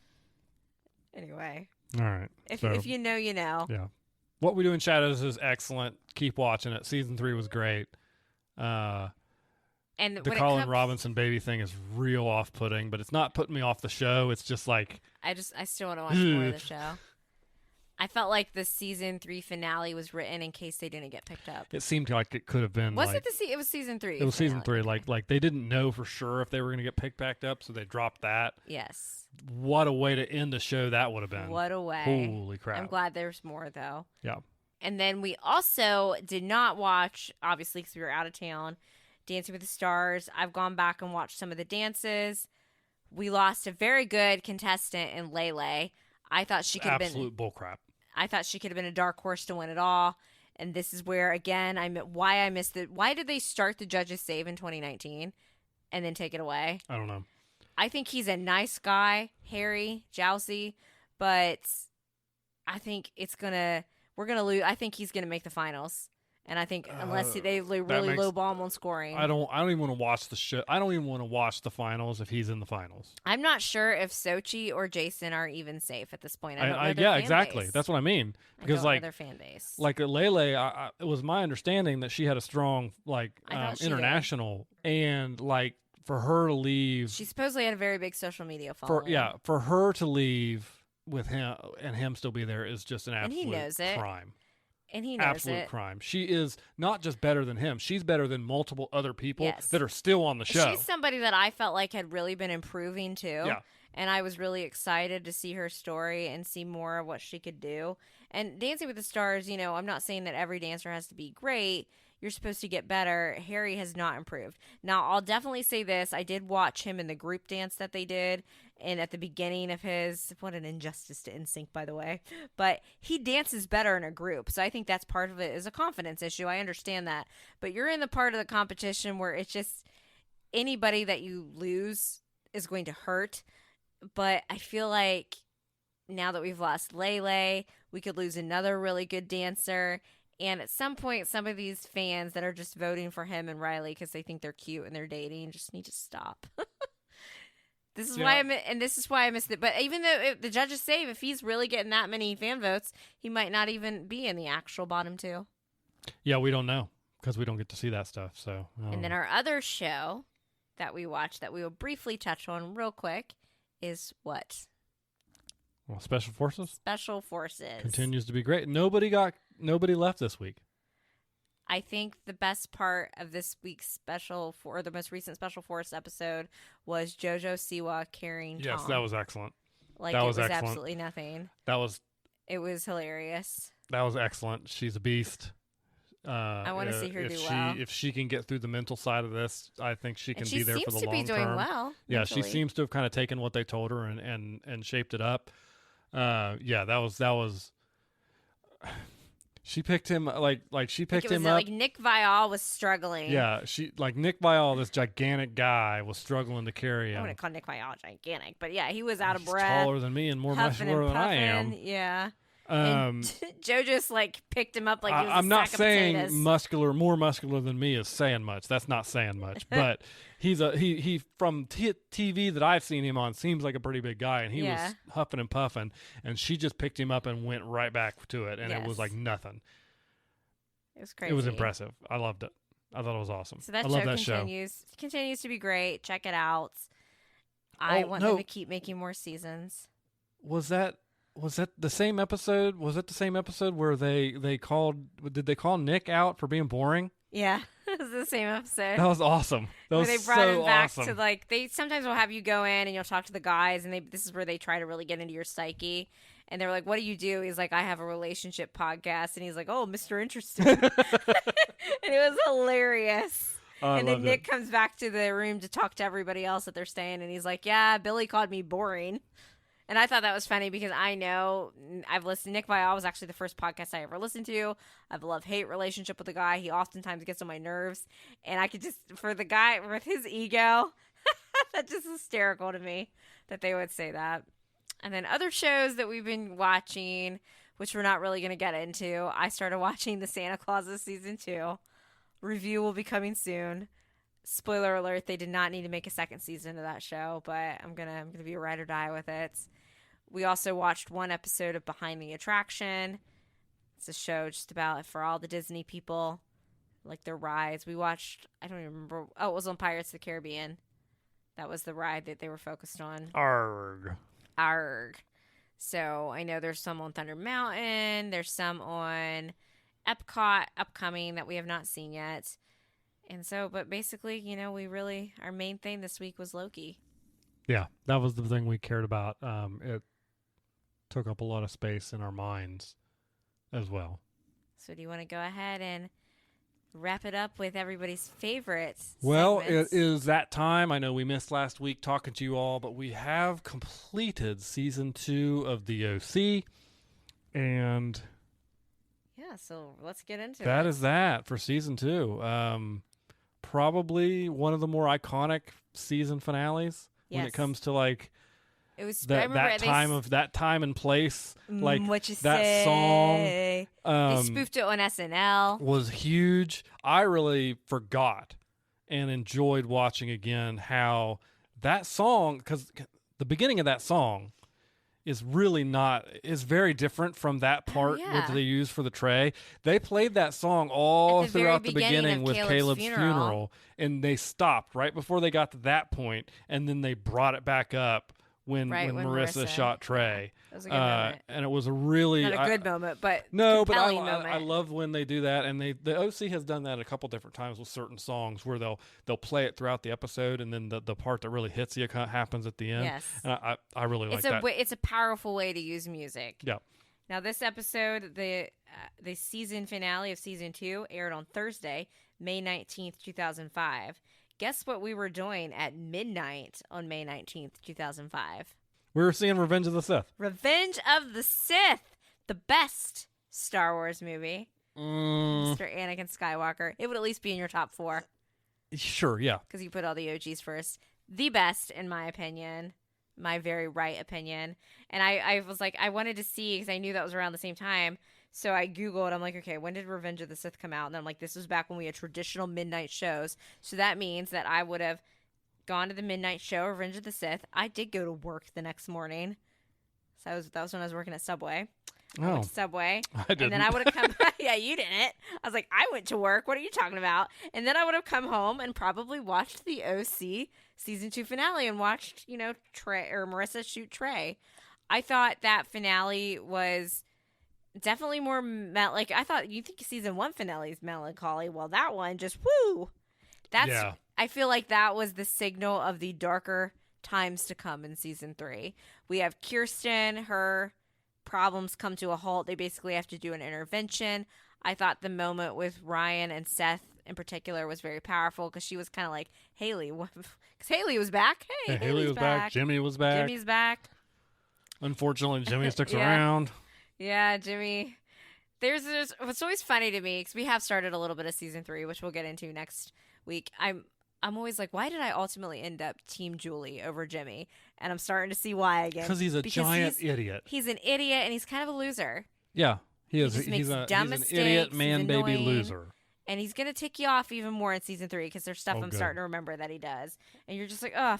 Anyway. All right. If you know, you know. Yeah. What We Do in Shadows is excellent. Keep watching it. Season 3 was great. And the Colin Robinson baby thing is real off-putting, but it's not putting me off the show. It's just like I still want to watch more of the show. I felt like the season 3 finale was written in case they didn't get picked up. It seemed like it could have been. It was season 3. It was season 3. Like they didn't know for sure if they were going to get picked back up, so they dropped that. Yes. What a way to end the show that would have been. What a way. Holy crap. I'm glad there's more though. Yeah. And then we also did not watch, obviously because we were out of town, Dancing with the Stars. I've gone back and watched some of the dances. We lost a very good contestant in Lele. I thought she could have been absolute bullcrap. I thought she could have been a dark horse to win it all. And this is where, again, why I missed it. Why did they start the Judges Save in 2019 and then take it away? I don't know. I think he's a nice guy, Harry Jousey, but I think we're going to lose. I think he's going to make the finals. And I think unless they really lowball him on scoring. I don't even want to watch the show. I don't even want to watch the finals if he's in the finals. I'm not sure if Sochi or Jason are even safe at this point. I don't know their yeah, fan exactly. base. That's what I mean. Because I don't know their fan base. Like Lele, it was my understanding that she had a strong international and like for her to leave. She supposedly had a very big social media following. For her to leave with him and him still be there is just an absolute and he knows it. crime. And he knows absolute crime. She is not just better than him. She's better than multiple other people that are still on the show. She's somebody that I felt like had really been improving too. Yeah. And I was really excited to see her story and see more of what she could do. And Dancing with the Stars, I'm not saying that every dancer has to be great. You're supposed to get better. Harry has not improved. Now, I'll definitely say this. I did watch him in the group dance that they did. And at the beginning of what an injustice to NSYNC, by the way. But he dances better in a group. So I think that's part of it is a confidence issue. I understand that. But you're in the part of the competition where it's just anybody that you lose is going to hurt. But I feel like now that we've lost Lele, we could lose another really good dancer. And at some point, some of these fans that are just voting for him and Riley because they think they're cute and they're dating just need to stop. This is why I missed it. But even though the Judges Save, if he's really getting that many fan votes, he might not even be in the actual bottom 2. Yeah, we don't know because we don't get to see that stuff. So. And then our other show that we watched that we will briefly touch on real quick is what? Well, Special Forces. Special Forces continues to be great. Nobody left this week. I think the best part of this week's the most recent Special Force episode was JoJo Siwa carrying Tom. Yes, that was excellent. That was excellent. Absolutely nothing. It was hilarious. That was excellent. She's a beast. I want to see her do well. If she can get through the mental side of this, I think she can be there for the long term. She seems to be doing well. Yeah, mentally. She seems to have kind of taken what they told her and shaped it up. That was. She picked him she picked him up. Like Nick Viall was struggling. Yeah, Nick Viall, this gigantic guy, was struggling to carry him. I wouldn't call Nick Viall gigantic, but yeah, he was out of He's breath. taller than me and more muscular than I am. Yeah. And Joe just picked him up like he was I'm not saying potatoes. more muscular than me is saying much. That's not saying much. But he from TV that I've seen him on seems like a pretty big guy, and he was huffing and puffing, and she just picked him up and went right back to it, and it was like nothing. It was crazy. It was impressive. I loved it. I thought it was awesome. So that show continues to be great. Check it out. I want them to keep making more seasons. Was that the same episode? Was it the same episode where they call Nick out for being boring? Yeah, it was the same episode. That was awesome. Where they brought him back to they sometimes will have you go in and you'll talk to the guys and this is where they try to really get into your psyche. And they're like, "What do you do?" He's like, "I have a relationship podcast." And he's like, "Oh, Mr. Interesting." And it was hilarious. And then Nick comes back to the room to talk to everybody else that they're staying, and he's like, "Yeah, Billy called me boring." And I thought that was funny because I know I've listened. Nick Viall was actually the first podcast I ever listened to. I have a love-hate relationship with the guy. He oftentimes gets on my nerves. And I could just, for the guy with his ego, that's just hysterical to me that they would say that. And then other shows that we've been watching, which we're not really going to get into. I started watching the Santa Clauses season 2. Review will be coming soon. Spoiler alert, they did not need to make a second season of that show, but I'm gonna be a ride or die with it. We also watched one episode of Behind the Attraction. It's a show just about for all the Disney people, like their rides. We watched, I don't even remember. Oh, it was on Pirates of the Caribbean. That was the ride that they were focused on. Arg. Arg. So I know there's some on Thunder Mountain. There's some on Epcot upcoming that we have not seen yet. And so, but basically, our main thing this week was Loki. Yeah, that was the thing we cared about. It took up a lot of space in our minds as well. So do you want to go ahead and wrap it up with everybody's favorites? Well, segments? it is that time. I know we missed last week talking to you all, but we have completed season 2 of the OC. And yeah, so let's get into it. That is that for season 2. Probably one of the more iconic season finales when it comes to like it was that time and place, like what you that say. song. They spoofed it on SNL. Was huge. I really forgot and enjoyed watching again how that song, because the beginning of that song is very different from that part that they use for the tray. They played that song all throughout the beginning with Caleb's funeral, and they stopped right before they got to that point, and then they brought it back up when Marissa shot Trey. That was a good moment. And it was a really not a good moment, but I love when they do that, and the OC has done that a couple different times with certain songs where they'll play it throughout the episode, and then the part that really hits you happens at the end. Yes, and I really like that. It's a powerful way to use music. Yeah. Now this episode, the season finale of season 2 aired on Thursday, May 19th, 2005. Guess what we were doing at midnight on May 19th, 2005? We were seeing Revenge of the Sith. Revenge of the Sith, the best Star Wars movie. Mr. Anakin Skywalker. It would at least be in your top 4. Sure, yeah. Because you put all the OGs first. The best, in my opinion. My very right opinion. And I was like, I wanted to see, because I knew that was around the same time. So I Googled, I'm like, okay, when did Revenge of the Sith come out? And I'm like, this was back when we had traditional midnight shows. So that means that I would have gone to the midnight show, Revenge of the Sith. I did go to work the next morning. So that was when I was working at Subway. I went to Subway. I didn't. And then I would have come. Yeah, you didn't. I was like, I went to work. What are you talking about? And then I would have come home and probably watched the OC season 2 finale and watched, Trey or Marissa shoot Trey. I thought that finale was definitely more like I thought. You think season 1 finale is melancholy? Well, that one just woo. I feel like that was the signal of the darker times to come in season 3. We have Kirsten, her problems come to a halt. They basically have to do an intervention. I thought the moment with Ryan and Seth in particular was very powerful because she was kind of like, Haley, because Haley was back. Hey, Haley was back. Jimmy was back. Jimmy's back. Unfortunately, Jimmy sticks around. Yeah, Jimmy. There's what's always funny to me because we have started a little bit of season 3, which we'll get into next week. I'm always like, why did I ultimately end up Team Julie over Jimmy? And I'm starting to see why again. Because he's a giant idiot. He's an idiot, and he's kind of a loser. Yeah, he is. He's an idiot, man-baby loser. And he's going to tick you off even more in season 3 because there's stuff I'm starting to remember that he does. And you're just like, I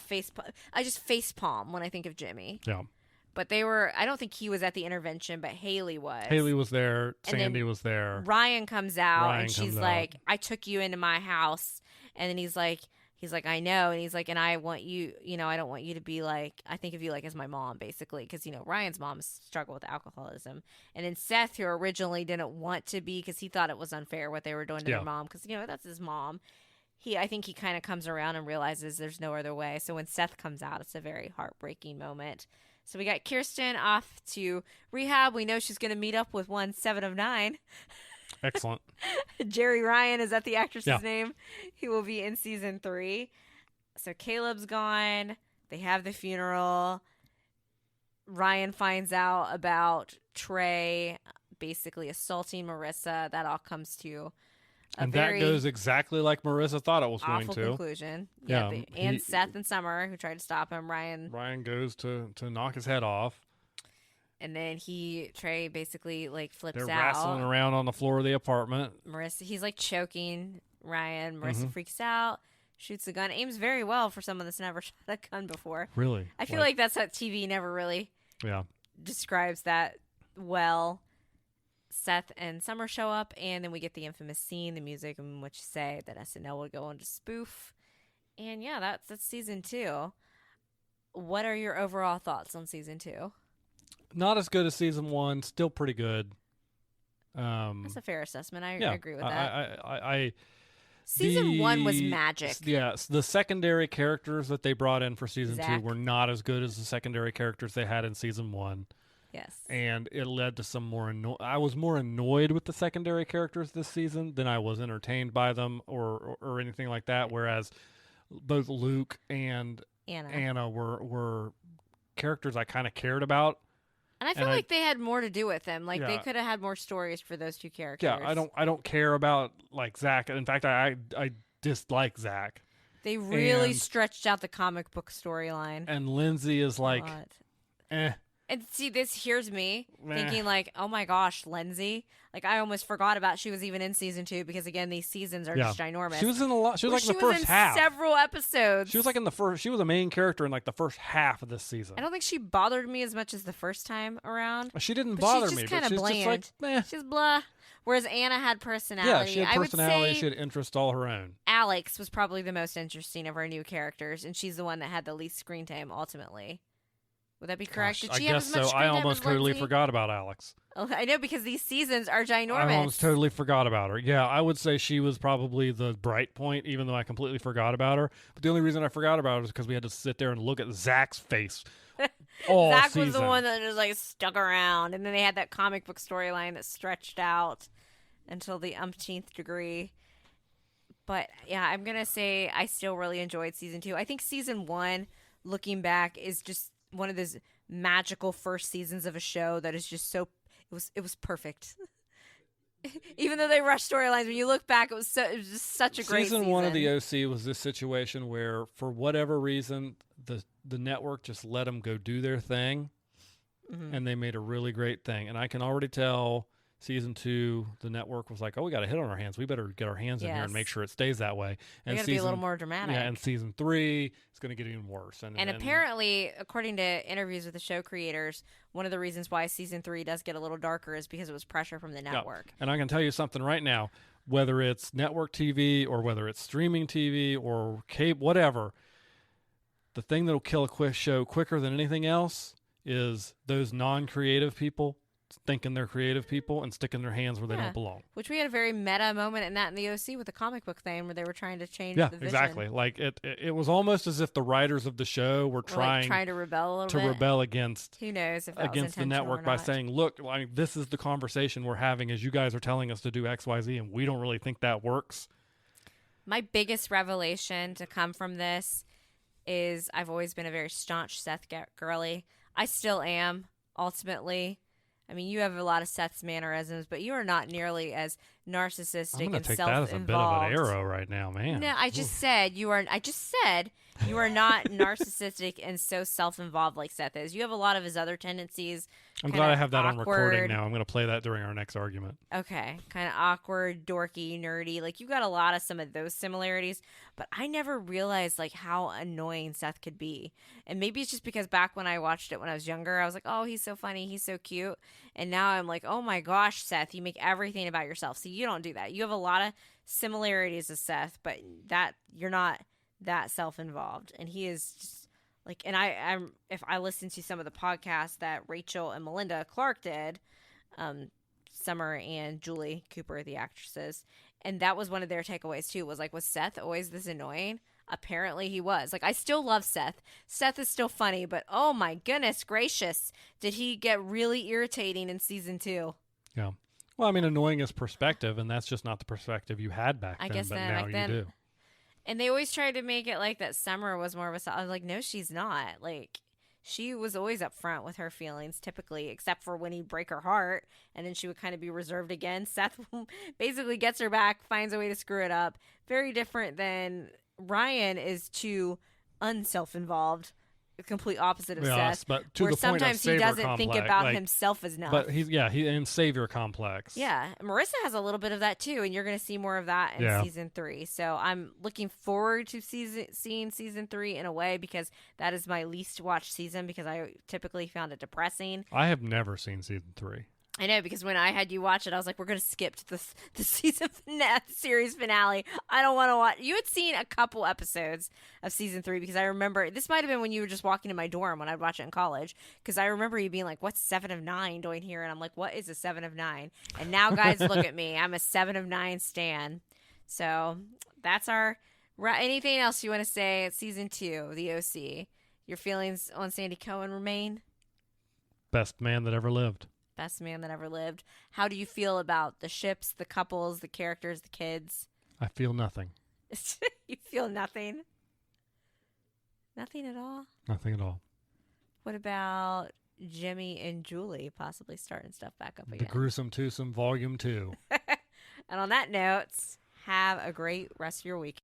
just face palm when I think of Jimmy. Yeah. But I don't think he was at the intervention, but Haley was. Haley was there. Sandy was there. Ryan comes out, and she's like, I took you into my house. And then he's like, I know. And he's like, and I want you, I don't want you to be like, I think of you like as my mom, basically. Because, Ryan's mom struggled with alcoholism. And then Seth, who originally didn't want to be because he thought it was unfair what they were doing to their mom. Because, that's his mom. I think he kind of comes around and realizes there's no other way. So when Seth comes out, it's a very heartbreaking moment. So we got Kirsten off to rehab. We know she's going to meet up with 7 of 9. Excellent. Jerry Ryan, is that the actress's name? He will be in season 3. So Caleb's gone. They have the funeral. Ryan finds out about Trey basically assaulting Marissa. That all comes to that goes exactly like Marissa thought it was going to. Conclusion. Yeah. And Seth and Summer, who tried to stop him. Ryan goes to knock his head off. And then Trey basically flips out. They're wrestling around on the floor of the apartment. Marissa, he's choking Ryan. Marissa freaks out, shoots the gun, aims very well for someone that's never shot a gun before. Really? I feel like that's how TV never really describes that well. Seth and Summer show up, and then we get the infamous scene, the music in which say that SNL would go on to spoof. And yeah, that's season 2. What are your overall thoughts on season 2? Not as good as season 1, still pretty good. That's a fair assessment. I agree with that. Season 1 was magic. Yeah, the secondary characters that they brought in for season 2 were not as good as the secondary characters they had in season 1. Yes. And it led to some more I was more annoyed with the secondary characters this season than I was entertained by them or anything like that, whereas both Luke and Anna were characters I kind of cared about. And I feel like they had more to do with them. Like they could have had more stories for those 2 characters. Yeah, I don't care about like Zach. In fact, I dislike Zach. They really stretched out the comic book storyline. And Lindsay is like, eh. And see, here's me thinking like, oh my gosh, Lindsay. Like I almost forgot about she was even in season 2 because again, these seasons are just ginormous. She was in a lot. She was like in the first half. Several episodes. She was like in the first. She was a main character in like the first half of this season. I don't think she bothered me as much as the first time around. She didn't bother me. She's kind of bland. Just like, meh. She's blah. Whereas Anna had personality. Yeah, she had personality. She had interest all her own. Alex was probably the most interesting of our new characters, and she's the one that had the least screen time ultimately. Would that be correct? Gosh, I guess so. I almost totally forgot about Alex. Oh, I know, because these seasons are ginormous. I almost totally forgot about her. Yeah, I would say she was probably the bright point, even though I completely forgot about her. But the only reason I forgot about her is because we had to sit there and look at Zach's face all Zach season. was the one that just like stuck around, and then they had that comic book storyline that stretched out until the umpteenth degree. But yeah, I'm gonna say I still really enjoyed season 2. I think season 1, looking back, is just one of those magical first seasons of a show that is just so it was perfect. Even though they rushed storylines, when you look back, it was just such a great season. Season 1 of the OC was this situation where, for whatever reason, the network just let them go do their thing, and they made a really great thing. And I can already tell season 2, the network was like, "Oh, we got a hit on our hands. We better get our hands in here and make sure it stays that way." And got to be a little more dramatic. Yeah, and season 3, it's going to get even worse. And apparently, according to interviews with the show creators, one of the reasons why season 3 does get a little darker is because it was pressure from the network. Yeah. And I can tell you something right now, whether it's network TV or whether it's streaming TV or cable, whatever, the thing that'll kill a show quicker than anything else is those non-creative people thinking they're creative people and sticking their hands where they don't belong. Which we had a very meta moment in that in the OC with the comic book thing where they were trying to change the vision. Yeah, exactly. Like it was almost as if the writers of the show were trying to rebel a little bit. Rebel against who knows if that against the network by saying, "Look, this is the conversation we're having as you guys are telling us to do XYZ and we don't really think that works." My biggest revelation to come from this is I've always been a very staunch Seth girly. I still am, ultimately. I mean, you have a lot of Seth's mannerisms, but you are not nearly as narcissistic and self-involved. I'm going to take that as a bit of an arrow right now, man. No, I just said you are not narcissistic and so self-involved like Seth is. You have a lot of his other tendencies. I'm glad I have that on recording now. I'm going to play that during our next argument. Okay. Kind of awkward, dorky, nerdy. Like, you got a lot of some of those similarities, but I never realized, like, how annoying Seth could be. And maybe it's just because back when I watched it when I was younger, I was like, oh, he's so funny. He's so cute. And now I'm like, oh, my gosh, Seth, you make everything about yourself. So you don't do that. You have a lot of similarities with Seth, but that you're not that self-involved. And he is just like, and I'm if I listen to some of the podcasts that Rachel and Melinda Clark did, Summer and Julie Cooper, the actresses, and that was one of their takeaways too, was like, was Seth always this annoying? Apparently he was. Like, I still love Seth. Seth is still funny, but oh my goodness gracious, did he get really irritating in season 2? Yeah. Well, I mean, annoying is perspective, and that's just not the perspective you had back then, I guess but then, now like you do. And they always tried to make it like that Summer was more of a... I was like, no, she's not. Like, she was always upfront with her feelings, typically, except for when he'd break her heart, and then she would kind of be reserved again. Seth basically gets her back, finds a way to screw it up. Very different than Ryan is too unself-involved, complete opposite of Yes, Seth. but to where the point of sometimes he savior doesn't think complex, about like, himself enough. But he in savior complex. Yeah, Marissa has a little bit of that too, and you're going to see more of that in season 3. So I'm looking forward to seeing season 3 in a way, because that is my least watched season, because I typically found it depressing. I have never seen season 3. I know, because when I had you watch it, I was like, we're going to skip to the season series finale. I don't want to watch. You had seen a couple episodes of season 3, because I remember, this might have been when you were just walking to my dorm when I'd watch it in college, because I remember you being like, what's 7 of 9 doing here? And I'm like, what is a 7 of 9? And now, guys, look at me. I'm a 7 of 9 stan. So that's our, anything else you want to say at season 2, the OC? Your feelings on Sandy Cohen remain? Best man that ever lived. Best man that ever lived. How do you feel about the ships, the couples, the characters, the kids? I feel nothing. You feel nothing? Nothing at all? Nothing at all. What about Jimmy and Julie possibly starting stuff back up again? The Gruesome Twosome Volume 2. And on that note, have a great rest of your week.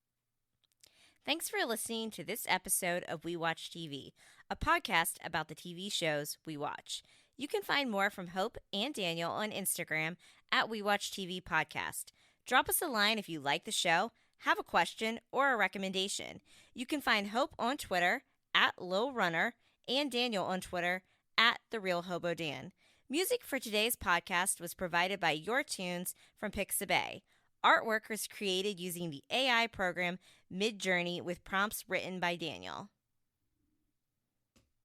Thanks for listening to this episode of We Watch TV, a podcast about the TV shows we watch. You can find more from Hope and Daniel on Instagram at We Watch TV Podcast. Drop us a line if you like the show, have a question, or a recommendation. You can find Hope on Twitter at Lil Runner and Daniel on Twitter at The Real Hobo Dan. Music for today's podcast was provided by Your Tunes from Pixabay. Artwork was created using the AI program Midjourney with prompts written by Daniel.